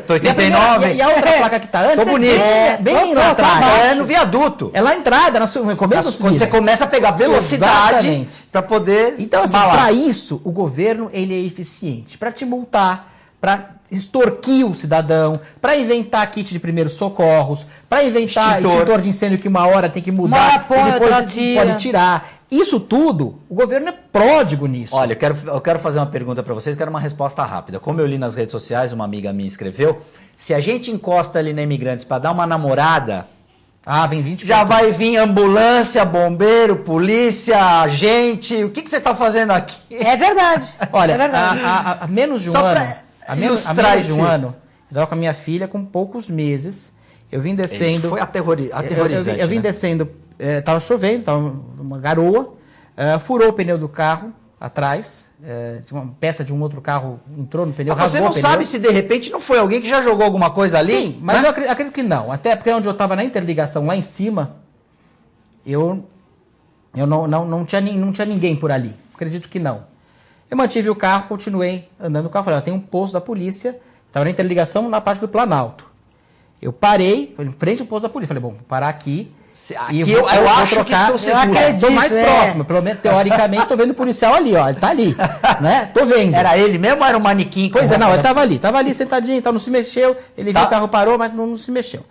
Tô 89. E a outra placa que tá antes, Tô bonito. bem lá atrás. É no viaduto. É lá na entrada, no começo da subida. Quando você começa a pegar velocidade Exatamente. para poder Então, assim, para isso, o governo ele é eficiente. Para te multar, para extorquir o cidadão, para inventar kit de primeiros socorros, para inventar extintor de incêndio que uma hora tem que mudar e depois pode tirar. Isso tudo, o governo é pródigo nisso. Olha, eu quero fazer uma pergunta para vocês, quero uma resposta rápida. Como eu li nas redes sociais, uma amiga minha escreveu, se a gente encosta ali na Imigrantes para dar uma namorada, vem 20 já vai vir ambulância, bombeiro, polícia, agente. O que você está fazendo aqui? É verdade. Olha, é verdade. há menos de um ano... Há menos de um ano, eu estava com a minha filha com poucos meses. Eu vim descendo. Isso foi aterrorizante. Eu vim descendo, estava chovendo, estava uma garoa, furou o pneu do carro atrás. Uma peça de um outro carro entrou no pneu. Mas você não sabe se de repente não foi alguém que já jogou alguma coisa ali? Sim, mas eu acredito que não. Até porque onde eu estava na interligação lá em cima, eu não tinha ninguém por ali. Acredito que não. Eu mantive o carro, continuei andando no carro. Falei, tem um posto da polícia, estava na interligação na parte do Planalto. Eu parei, em frente ao posto da polícia. Falei, vou parar aqui. Aqui eu acho que estou seguro. Estou mais próximo, pelo menos teoricamente estou vendo o policial ali, ó. Ele tá ali, né? Tô vendo. Era ele mesmo ou era um manequim? Pois é, não, ele estava ali sentadinho, então não se mexeu. Ele viu o carro parou, mas não se mexeu.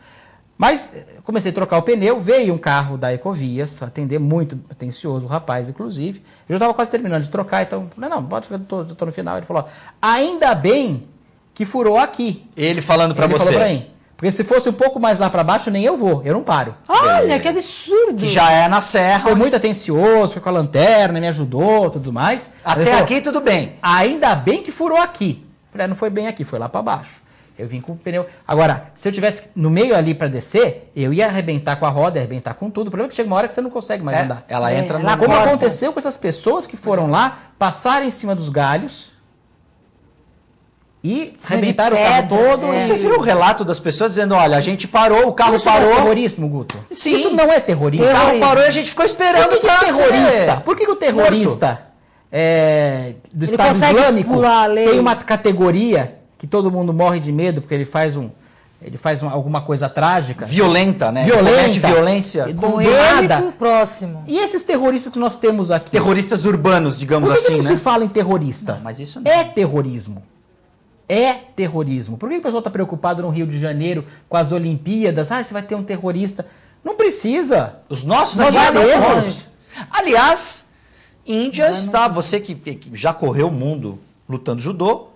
Mas comecei a trocar o pneu, veio um carro da Ecovias, atender muito atencioso, o rapaz, inclusive. Eu já estava quase terminando de trocar, então, falei, não, pode chegar, eu tô no final. Ele falou, ainda bem que furou aqui. Ele falando para você. Falou pra mim. Porque se fosse um pouco mais lá para baixo, nem eu vou, eu não paro. Olha, que absurdo. Que já é na serra. Foi muito atencioso, foi com a lanterna, me ajudou, tudo mais. Até aqui tudo bem. Ainda bem que furou aqui. Falei, não foi bem aqui, foi lá para baixo. Eu vim com o pneu. Agora, se eu tivesse no meio ali para descer, eu ia arrebentar com a roda, arrebentar com tudo. O problema é que chega uma hora que você não consegue mais andar. Ela entra no como aconteceu com essas pessoas que foram lá, passaram em cima dos galhos e arrebentaram o carro todo. Você viu o relato das pessoas dizendo, olha, a gente parou, o carro isso parou. Isso não é terrorismo, Guto? Sim. Isso não é terrorismo. O carro parou e a gente ficou esperando. Por que o terrorista? Por que o terrorista do Estado Islâmico tem uma categoria que todo mundo morre de medo porque ele faz alguma coisa trágica. Violenta, né? Violenta. Violência. Com ele pro próximo. E esses terroristas que nós temos aqui? Terroristas urbanos, digamos assim, né? Por que não se fala em terrorista? Não, mas isso não. É terrorismo. É terrorismo. Por que o pessoal está preocupado no Rio de Janeiro com as Olimpíadas? Você vai ter um terrorista. Não precisa. Os nossos nós já temos. Aliás, Índia está, você que já correu o mundo lutando judô,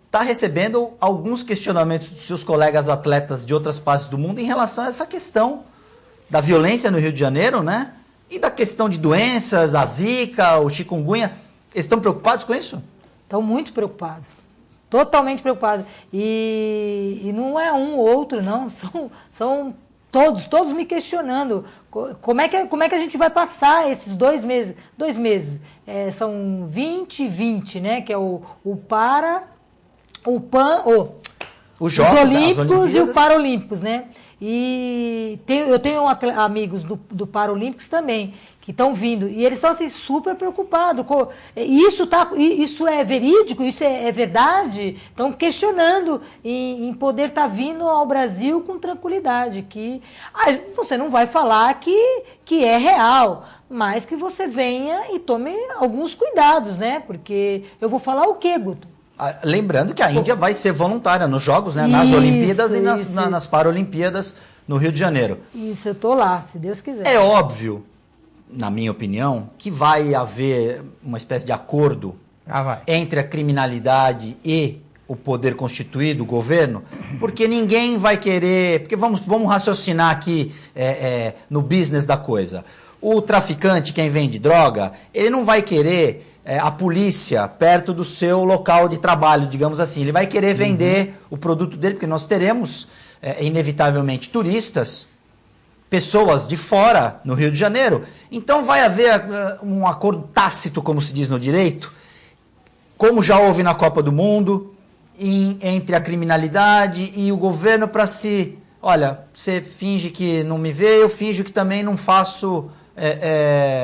está recebendo alguns questionamentos dos seus colegas atletas de outras partes do mundo em relação a essa questão da violência no Rio de Janeiro, né? E da questão de doenças, a zika, o chikungunya. Eles estão preocupados com isso? Estão muito preocupados. Totalmente preocupados. E não é um ou outro, não. São todos me questionando. Como é que a gente vai passar esses 2 meses? 2 meses. São 20 e 20, né? Que é o os Olímpicos e o Paralímpicos, né? E eu tenho amigos do Paralímpicos também, que estão vindo. E eles estão assim, super preocupados. Isso é verídico? Isso é verdade? Estão questionando em poder estar vindo ao Brasil com tranquilidade. Que você não vai falar que é real, mas que você venha e tome alguns cuidados, né? Porque eu vou falar o quê, Guto? Lembrando que a Índia vai ser voluntária nos Jogos, né? Nas Olimpíadas e nas Paralimpíadas no Rio de Janeiro. Isso, eu estou lá, se Deus quiser. É óbvio, na minha opinião, que vai haver uma espécie de acordo entre a criminalidade e o poder constituído, o governo, porque ninguém vai querer... Porque vamos raciocinar aqui no business da coisa. O traficante, quem vende droga, ele não vai querer a polícia perto do seu local de trabalho, digamos assim. Ele vai querer vender o produto dele, porque nós teremos, inevitavelmente, turistas, pessoas de fora no Rio de Janeiro. Então vai haver um acordo tácito, como se diz no direito, como já houve na Copa do Mundo, entre a criminalidade e o governo para se... Olha, você finge que não me vê, eu finjo que também não faço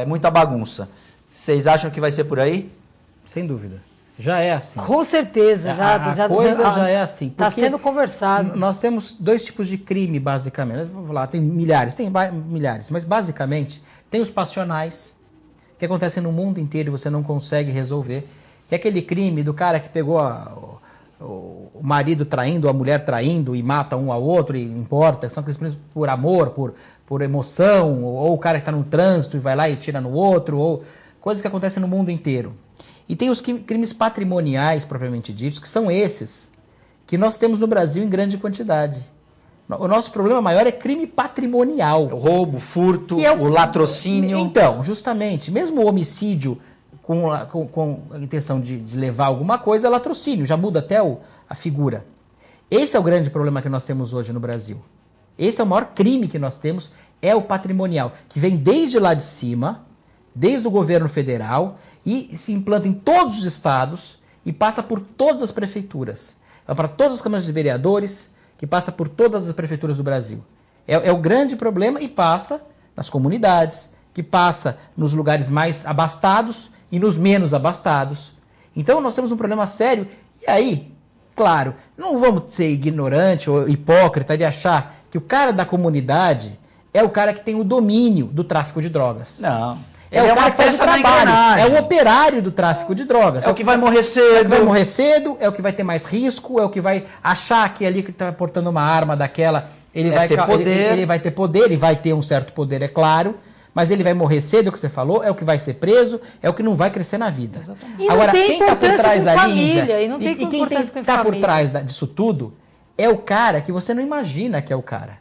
muita bagunça. Vocês acham que vai ser por aí? Sem dúvida. Já é assim. Com certeza. A coisa já é assim. Está sendo conversado. Nós temos dois tipos de crime, basicamente. Vamos lá, tem milhares, mas basicamente tem os passionais, que acontecem no mundo inteiro e você não consegue resolver. Que é aquele crime do cara que pegou o marido traindo, a mulher traindo e mata um ao outro e importa. São aqueles crimes por amor, por emoção, ou o cara que está no trânsito e vai lá e tira no outro, ou coisas que acontecem no mundo inteiro. E tem os crimes patrimoniais, propriamente ditos, que são esses, que nós temos no Brasil em grande quantidade. O nosso problema maior é crime patrimonial. O roubo, furto, o latrocínio. Então, justamente, mesmo o homicídio com a intenção de levar alguma coisa, é latrocínio, já muda até a figura. Esse é o grande problema que nós temos hoje no Brasil. Esse é o maior crime que nós temos, é o patrimonial, que vem desde lá de cima, desde o governo federal, e se implanta em todos os estados e passa por todas as prefeituras. Vai para todas as câmaras de vereadores, que passa por todas as prefeituras do Brasil. É o grande problema e passa nas comunidades, que passa nos lugares mais abastados e nos menos abastados. Então nós temos um problema sério. E aí, claro, não vamos ser ignorante ou hipócrita de achar que o cara da comunidade é o cara que tem o domínio do tráfico de drogas. Não. É o cara que faz o trabalho, é o operário do tráfico de drogas. É o que vai morrer cedo. É o que vai ter mais risco, é o que vai achar que ali que está portando uma arma daquela, ele vai ter poder, ele vai ter um certo poder, é claro, mas ele vai morrer cedo, é o que você falou, é o que vai ser preso, é o que não vai crescer na vida. Exatamente. Agora, quem está por trás da Índia, e quem está por trás disso tudo é o cara que você não imagina que é o cara.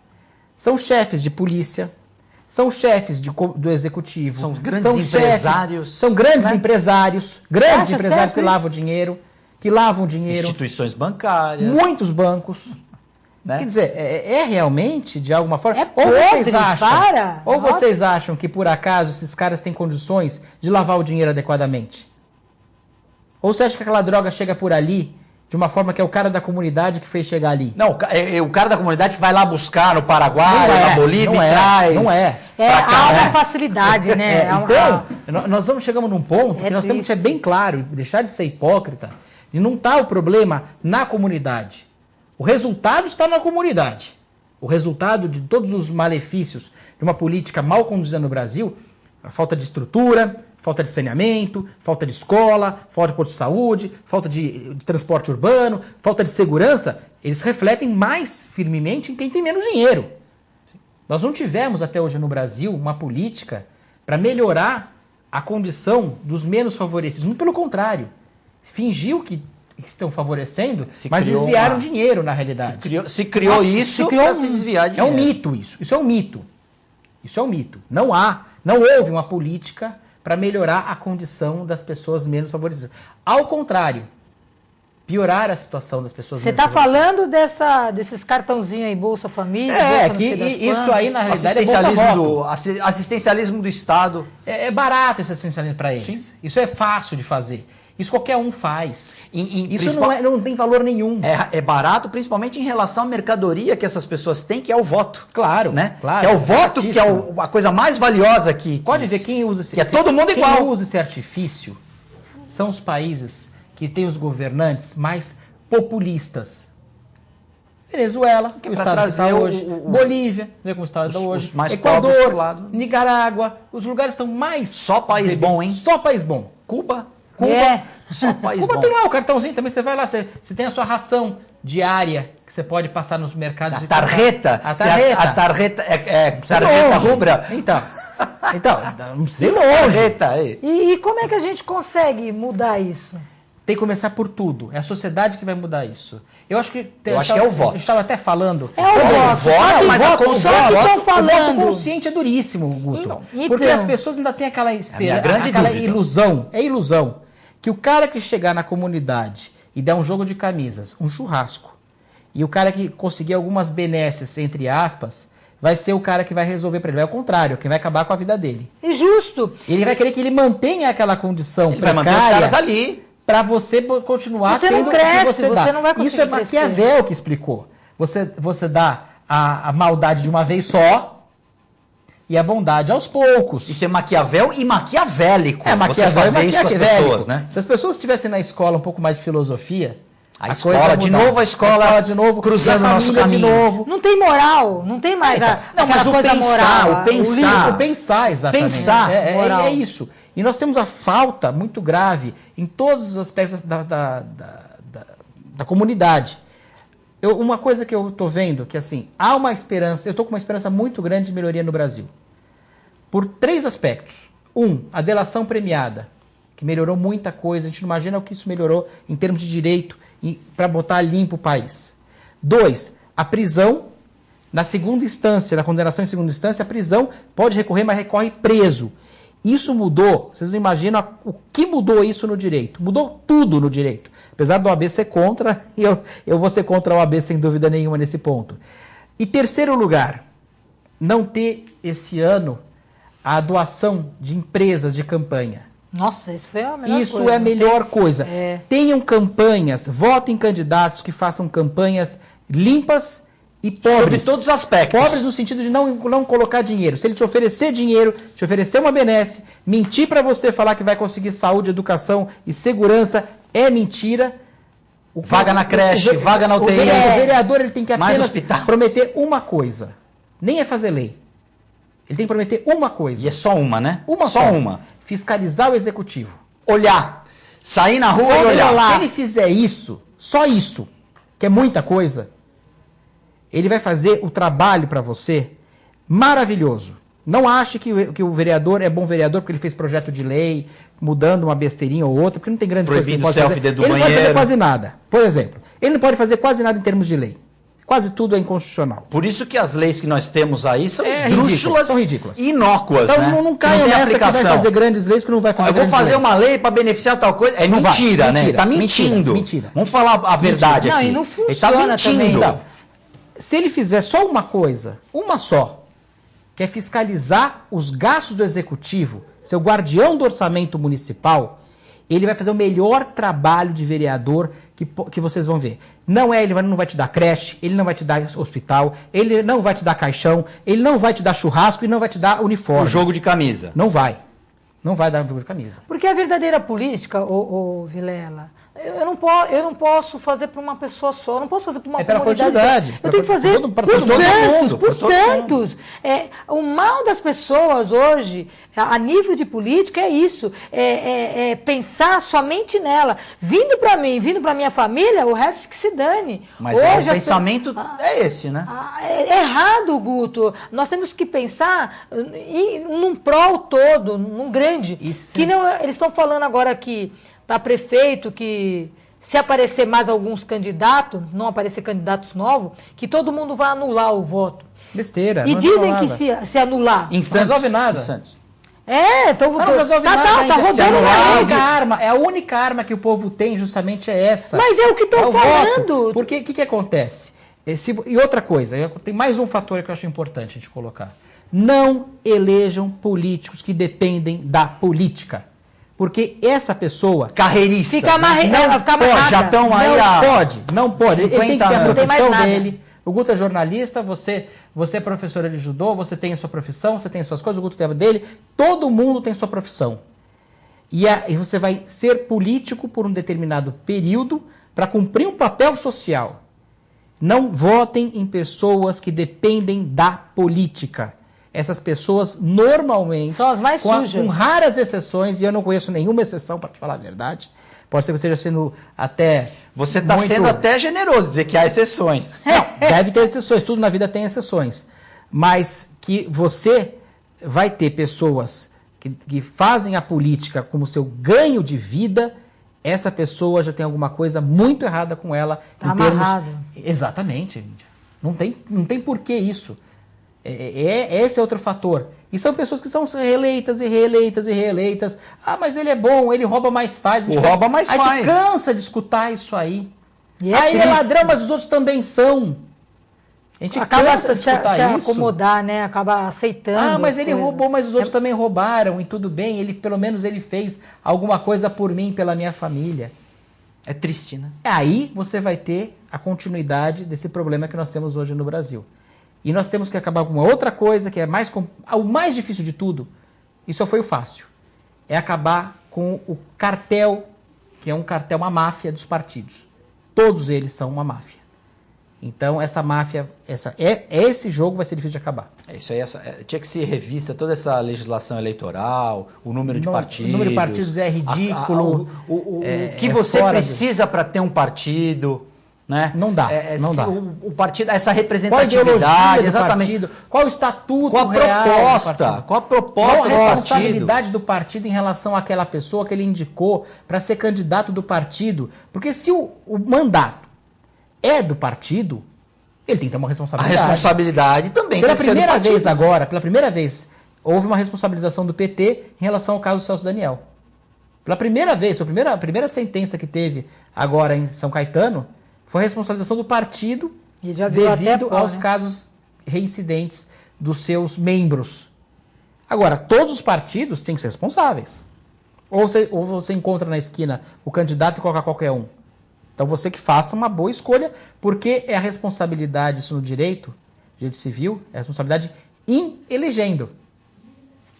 São chefes de polícia, são chefes do executivo. São grandes empresários. São grandes empresários. Grandes empresários que lavam dinheiro. Instituições bancárias. Muitos bancos. Né? Quer dizer, realmente, de alguma forma... Vocês acham que, por acaso, esses caras têm condições de lavar o dinheiro adequadamente? Ou você acha que aquela droga chega por ali de uma forma que é o cara da comunidade que fez chegar ali? Não, é o cara da comunidade que vai lá buscar no Paraguai, na Bolívia e traz. Não é. Há uma facilidade, né? Então, nós chegamos num ponto que nós temos que ser bem claro, deixar de ser hipócrita, e não está o problema na comunidade. O resultado está na comunidade. O resultado de todos os malefícios de uma política mal conduzida no Brasil, a falta de estrutura, falta de saneamento, falta de escola, falta de posto de saúde, falta de transporte urbano, falta de segurança, eles refletem mais firmemente em quem tem menos dinheiro. Sim. Nós não tivemos até hoje no Brasil uma política para melhorar a condição dos menos favorecidos. Muito pelo contrário. Fingiu que estão favorecendo, mas desviaram dinheiro na realidade. Se criou isso para se desviar dinheiro. É um mito isso. Isso é um mito. Isso é um mito. Não houve uma política para melhorar a condição das pessoas menos favorecidas. Ao contrário, piorar a situação das pessoas menos favorecidas. Você está falando desses cartãozinhos aí, Bolsa Família? Isso aí na realidade assistencialismo do Estado. É barato esse assistencialismo para eles. Sim. Isso é fácil de fazer. Isso qualquer um faz. Isso principal- não tem valor nenhum. É barato, principalmente em relação à mercadoria que essas pessoas têm, que é o voto. Claro, Né? claro. Que é o voto, que é Baratíssimo. a coisa mais valiosa que... Pode ver quem usa esse que é todo mundo igual. Quem usa esse artifício são os países que têm os governantes mais populistas. Venezuela, que é o pra estado que está trazer hoje. Bolívia, vê como o estado está Os hoje. mais pobres Equador, pro lado. Nicarágua, os lugares estão mais... Só país bom, hein? Só país bom. Cuba. É. Só país Cuba bom. tem lá o cartãozinho também, você vai lá, você tem a sua ração diária que você pode passar nos mercados. A tarjeta. A tarjeta. A tarjeta é Você é tarjeta longe. rubra. Então, não precisa ir longe. Tarjeta aí. E como é que a gente consegue mudar isso? Tem que começar por tudo. É a sociedade que vai mudar isso. Eu acho que Eu acho que é o voto. Eu estava até falando. É o voto. voto, mas a só que estão O falando. voto consciente é duríssimo, Guto. Então. Porque as pessoas ainda têm aquela minha esperança, grande aquela dúvida. ilusão. É ilusão. Que o cara que chegar na comunidade e der um jogo de camisas, um churrasco, e o cara que conseguir algumas benesses, entre aspas, vai ser o cara que vai resolver para ele. É o contrário, quem vai acabar com a vida dele. E justo. Ele vai querer que ele mantenha aquela condição Ele vai manter os caras ali. para você continuar Você não tendo o cresce, que você dá. você não vai conseguir Isso é crescer. Maquiavel que explicou. Você dá a maldade de uma vez só e a bondade aos poucos. Isso é Maquiavel e maquiavélico. É Você Maquiavel fazer e isso com as maquiavélico. pessoas, né? Se as pessoas estivessem na escola um pouco mais de filosofia, A coisa escola, ia de mudar. novo a escola de novo, cruzando e a o nosso família de caminho. novo. Não tem moral, não tem mais Não, aquela mas o coisa pensar, moral. o pensar. O pensar, exatamente. Pensar. Moral. É isso. E nós temos a falta muito grave em todos os aspectos da comunidade. Uma coisa que eu estou vendo, que assim, há uma esperança, eu estou com uma esperança muito grande de melhoria no Brasil. Por 3 aspectos. A delação premiada, que melhorou muita coisa. A gente não imagina o que isso melhorou em termos de direito para botar limpo o país. 2, a prisão. Na segunda instância, na condenação em segunda instância, a prisão pode recorrer, mas recorre preso. Isso mudou, vocês não imaginam o que mudou isso no direito. Mudou tudo no direito. Apesar do OAB ser contra, e eu vou ser contra o OAB sem dúvida nenhuma nesse ponto. E terceiro lugar, não ter esse ano a doação de empresas de campanha. Nossa, isso foi a melhor Isso coisa. é a melhor coisa. É. Tenham campanhas, votem em candidatos que façam campanhas limpas e pobres. Sobre todos os aspectos. Pobres no sentido de não colocar dinheiro. Se ele te oferecer dinheiro, te oferecer uma benesse, mentir para você falar que vai conseguir saúde, educação e segurança é mentira. Vaga na creche, vaga na UTI. O vereador ele tem que Mais apenas hospital. prometer uma coisa. Nem é fazer lei. Ele tem que prometer uma coisa. E é só uma, né? Uma só só. uma. Fiscalizar o executivo. Olhar. Sair na rua e Se olhar. ele fizer isso, só isso, que é muita coisa, ele vai fazer o trabalho para você maravilhoso. Não ache que o vereador é bom vereador porque ele fez projeto de lei, mudando uma besteirinha ou outra, porque não tem grande coisa que ele Proibindo pode selfie fazer. dentro do Ele não pode fazer banheiro. quase nada. Por exemplo, ele não pode fazer quase nada em termos de lei. Quase tudo é inconstitucional. Por isso que as leis que nós temos aí são ridículas, esdrúxulas são ridículas. e inócuas, Então né? não caiam tem nessa que vai aplicação. fazer grandes leis que não vai fazer Eu vou grandes fazer leis. uma lei para beneficiar tal coisa. É Não vai. mentira, né? Ele Mentira, tá mentindo. mentira. Vamos falar a verdade Não, aqui. e não Ele tá funciona mentindo. também. Então, se ele fizer só uma coisa, uma só, que é fiscalizar os gastos do executivo, ser o guardião do orçamento municipal, ele vai fazer o melhor trabalho de vereador que vocês vão ver. Ele não vai te dar creche, ele não vai te dar hospital, ele não vai te dar caixão, ele não vai te dar churrasco e não vai te dar uniforme. O jogo de camisa. Não vai. Não vai dar um jogo de camisa. Porque a verdadeira política, ô Vilela, eu não posso fazer para uma pessoa só, eu não posso fazer para uma É pela comunidade. quantidade. Eu tenho que fazer Para por todo Santos, mundo, por por todo Santos. O mal das pessoas hoje, a nível de política, é isso. É pensar somente nela. Vindo para mim, vindo para minha família, o resto que se dane. Mas hoje o pensamento é esse, né? É errado, Guto. Nós temos que pensar num prol todo, num grande. Isso. Que não, eles estão falando agora que para prefeito, que se aparecer mais alguns candidatos, não aparecer candidatos novos, que todo mundo vai anular o voto. Besteira. E não dizem resolve que nada. se anular. Em Santos. resolve nada. Em Santos. Então Não resolve tá nada ainda. rodando Se anular, na a rede. única arma, é a única arma que o povo tem, justamente é essa. Mas é o que estão o falando. voto. Porque o que acontece? E outra coisa, tem mais um fator que eu acho importante a gente colocar. Não elejam políticos que dependem da política. Porque essa pessoa... Carreiristas, Fica né? ela fica amarrada. Já estão aí Não pode. Ele tem que ter a 50 anos. profissão Não tem mais dele. O Guto é jornalista, você é professora de judô, você tem a sua profissão, você tem as suas coisas, o Guto tem a dele. Todo mundo tem sua profissão. E você vai ser político por um determinado período para cumprir um papel social. Não votem em pessoas que dependem da política. Essas pessoas normalmente... São as mais sujas. Com raras exceções, e eu não conheço nenhuma exceção, para te falar a verdade. Pode ser que eu esteja sendo até... Você está sendo até generoso dizer que há exceções. Não, deve ter exceções. Tudo na vida tem exceções. Mas que você vai ter pessoas que fazem a política como seu ganho de vida, essa pessoa já tem alguma coisa muito errada com ela. Tá amarrado. Exatamente. Não tem por que isso. Esse é outro fator. E são pessoas que são reeleitas e reeleitas e reeleitas. Ah, mas ele é bom, ele rouba mais faz. A gente cansa de escutar isso aí. E ele é ladrão, mas os outros também são. A gente cansa de escutar isso. Acomodar, né? Acaba aceitando. Ah, mas ele roubou, mas os outros também roubaram. E tudo bem, pelo menos ele fez alguma coisa por mim, pela minha família. É triste, né? Aí você vai ter a continuidade desse problema que nós temos hoje no Brasil. E nós temos que acabar com uma outra coisa que é o mais difícil de tudo, e só foi o fácil, é acabar com o cartel, que é um cartel, uma máfia dos partidos. Todos eles são uma máfia. Então essa máfia, esse jogo vai ser difícil de acabar. É isso aí, tinha que ser revista toda essa legislação eleitoral, o número de partidos. O número de partidos é ridículo. O que você precisa para ter um partido... Né? Não dá, não dá. O partido, essa representatividade, exatamente. Partido, qual o estatuto qual a proposta, qual a proposta do partido? Qual a responsabilidade do partido em relação àquela pessoa que ele indicou para ser candidato do partido? Porque se o mandato é do partido, ele tem que ter uma responsabilidade. A responsabilidade também pela tem que ser do partido. Pela primeira vez, houve uma responsabilização do PT em relação ao caso do Celso Daniel. Pela primeira vez, a primeira sentença que teve agora em São Caetano, foi a responsabilização do partido devido aos casos reincidentes dos seus membros. Agora, todos os partidos têm que ser responsáveis. Ou você encontra na esquina o candidato e coloca qualquer um. Então você que faça uma boa escolha, porque é a responsabilidade, isso no direito civil, é a responsabilidade em elegendo.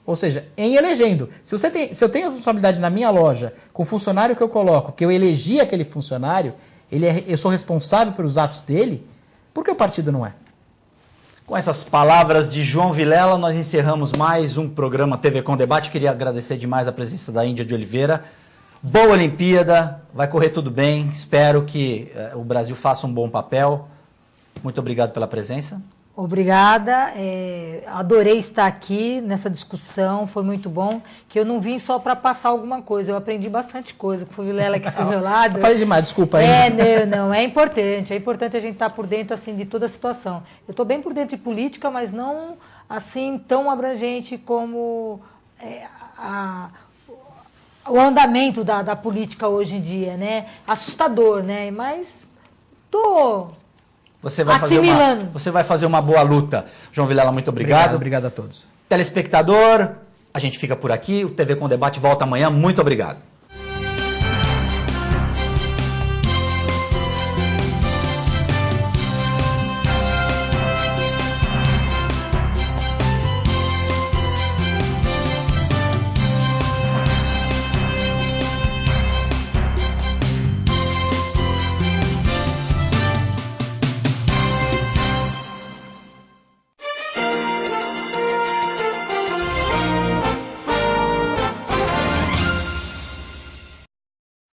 Ou seja, em elegendo. Se eu tenho a responsabilidade na minha loja, com o funcionário que eu coloco, que eu elegi aquele funcionário... eu sou responsável pelos atos dele, por que o partido não é? Com essas palavras de João Vilela, nós encerramos mais um programa TV Com Debate. Queria agradecer demais a presença da Índia de Oliveira. Boa Olimpíada, vai correr tudo bem. Espero que o Brasil faça um bom papel. Muito obrigado pela presença. Obrigada, adorei estar aqui nessa discussão, foi muito bom, que eu não vim só para passar alguma coisa, eu aprendi bastante coisa, com o Vilela aqui do meu lado. Eu falei demais, desculpa aí. Não, é importante a gente estar por dentro assim, de toda a situação. Eu estou bem por dentro de política, mas não assim tão abrangente como o andamento da política hoje em dia, né? Assustador, né? Mas estou... Você vai fazer uma boa luta. João Vilela, muito obrigado. Obrigado a todos. Telespectador, a gente fica por aqui. O TV Com Debate volta amanhã. Muito obrigado.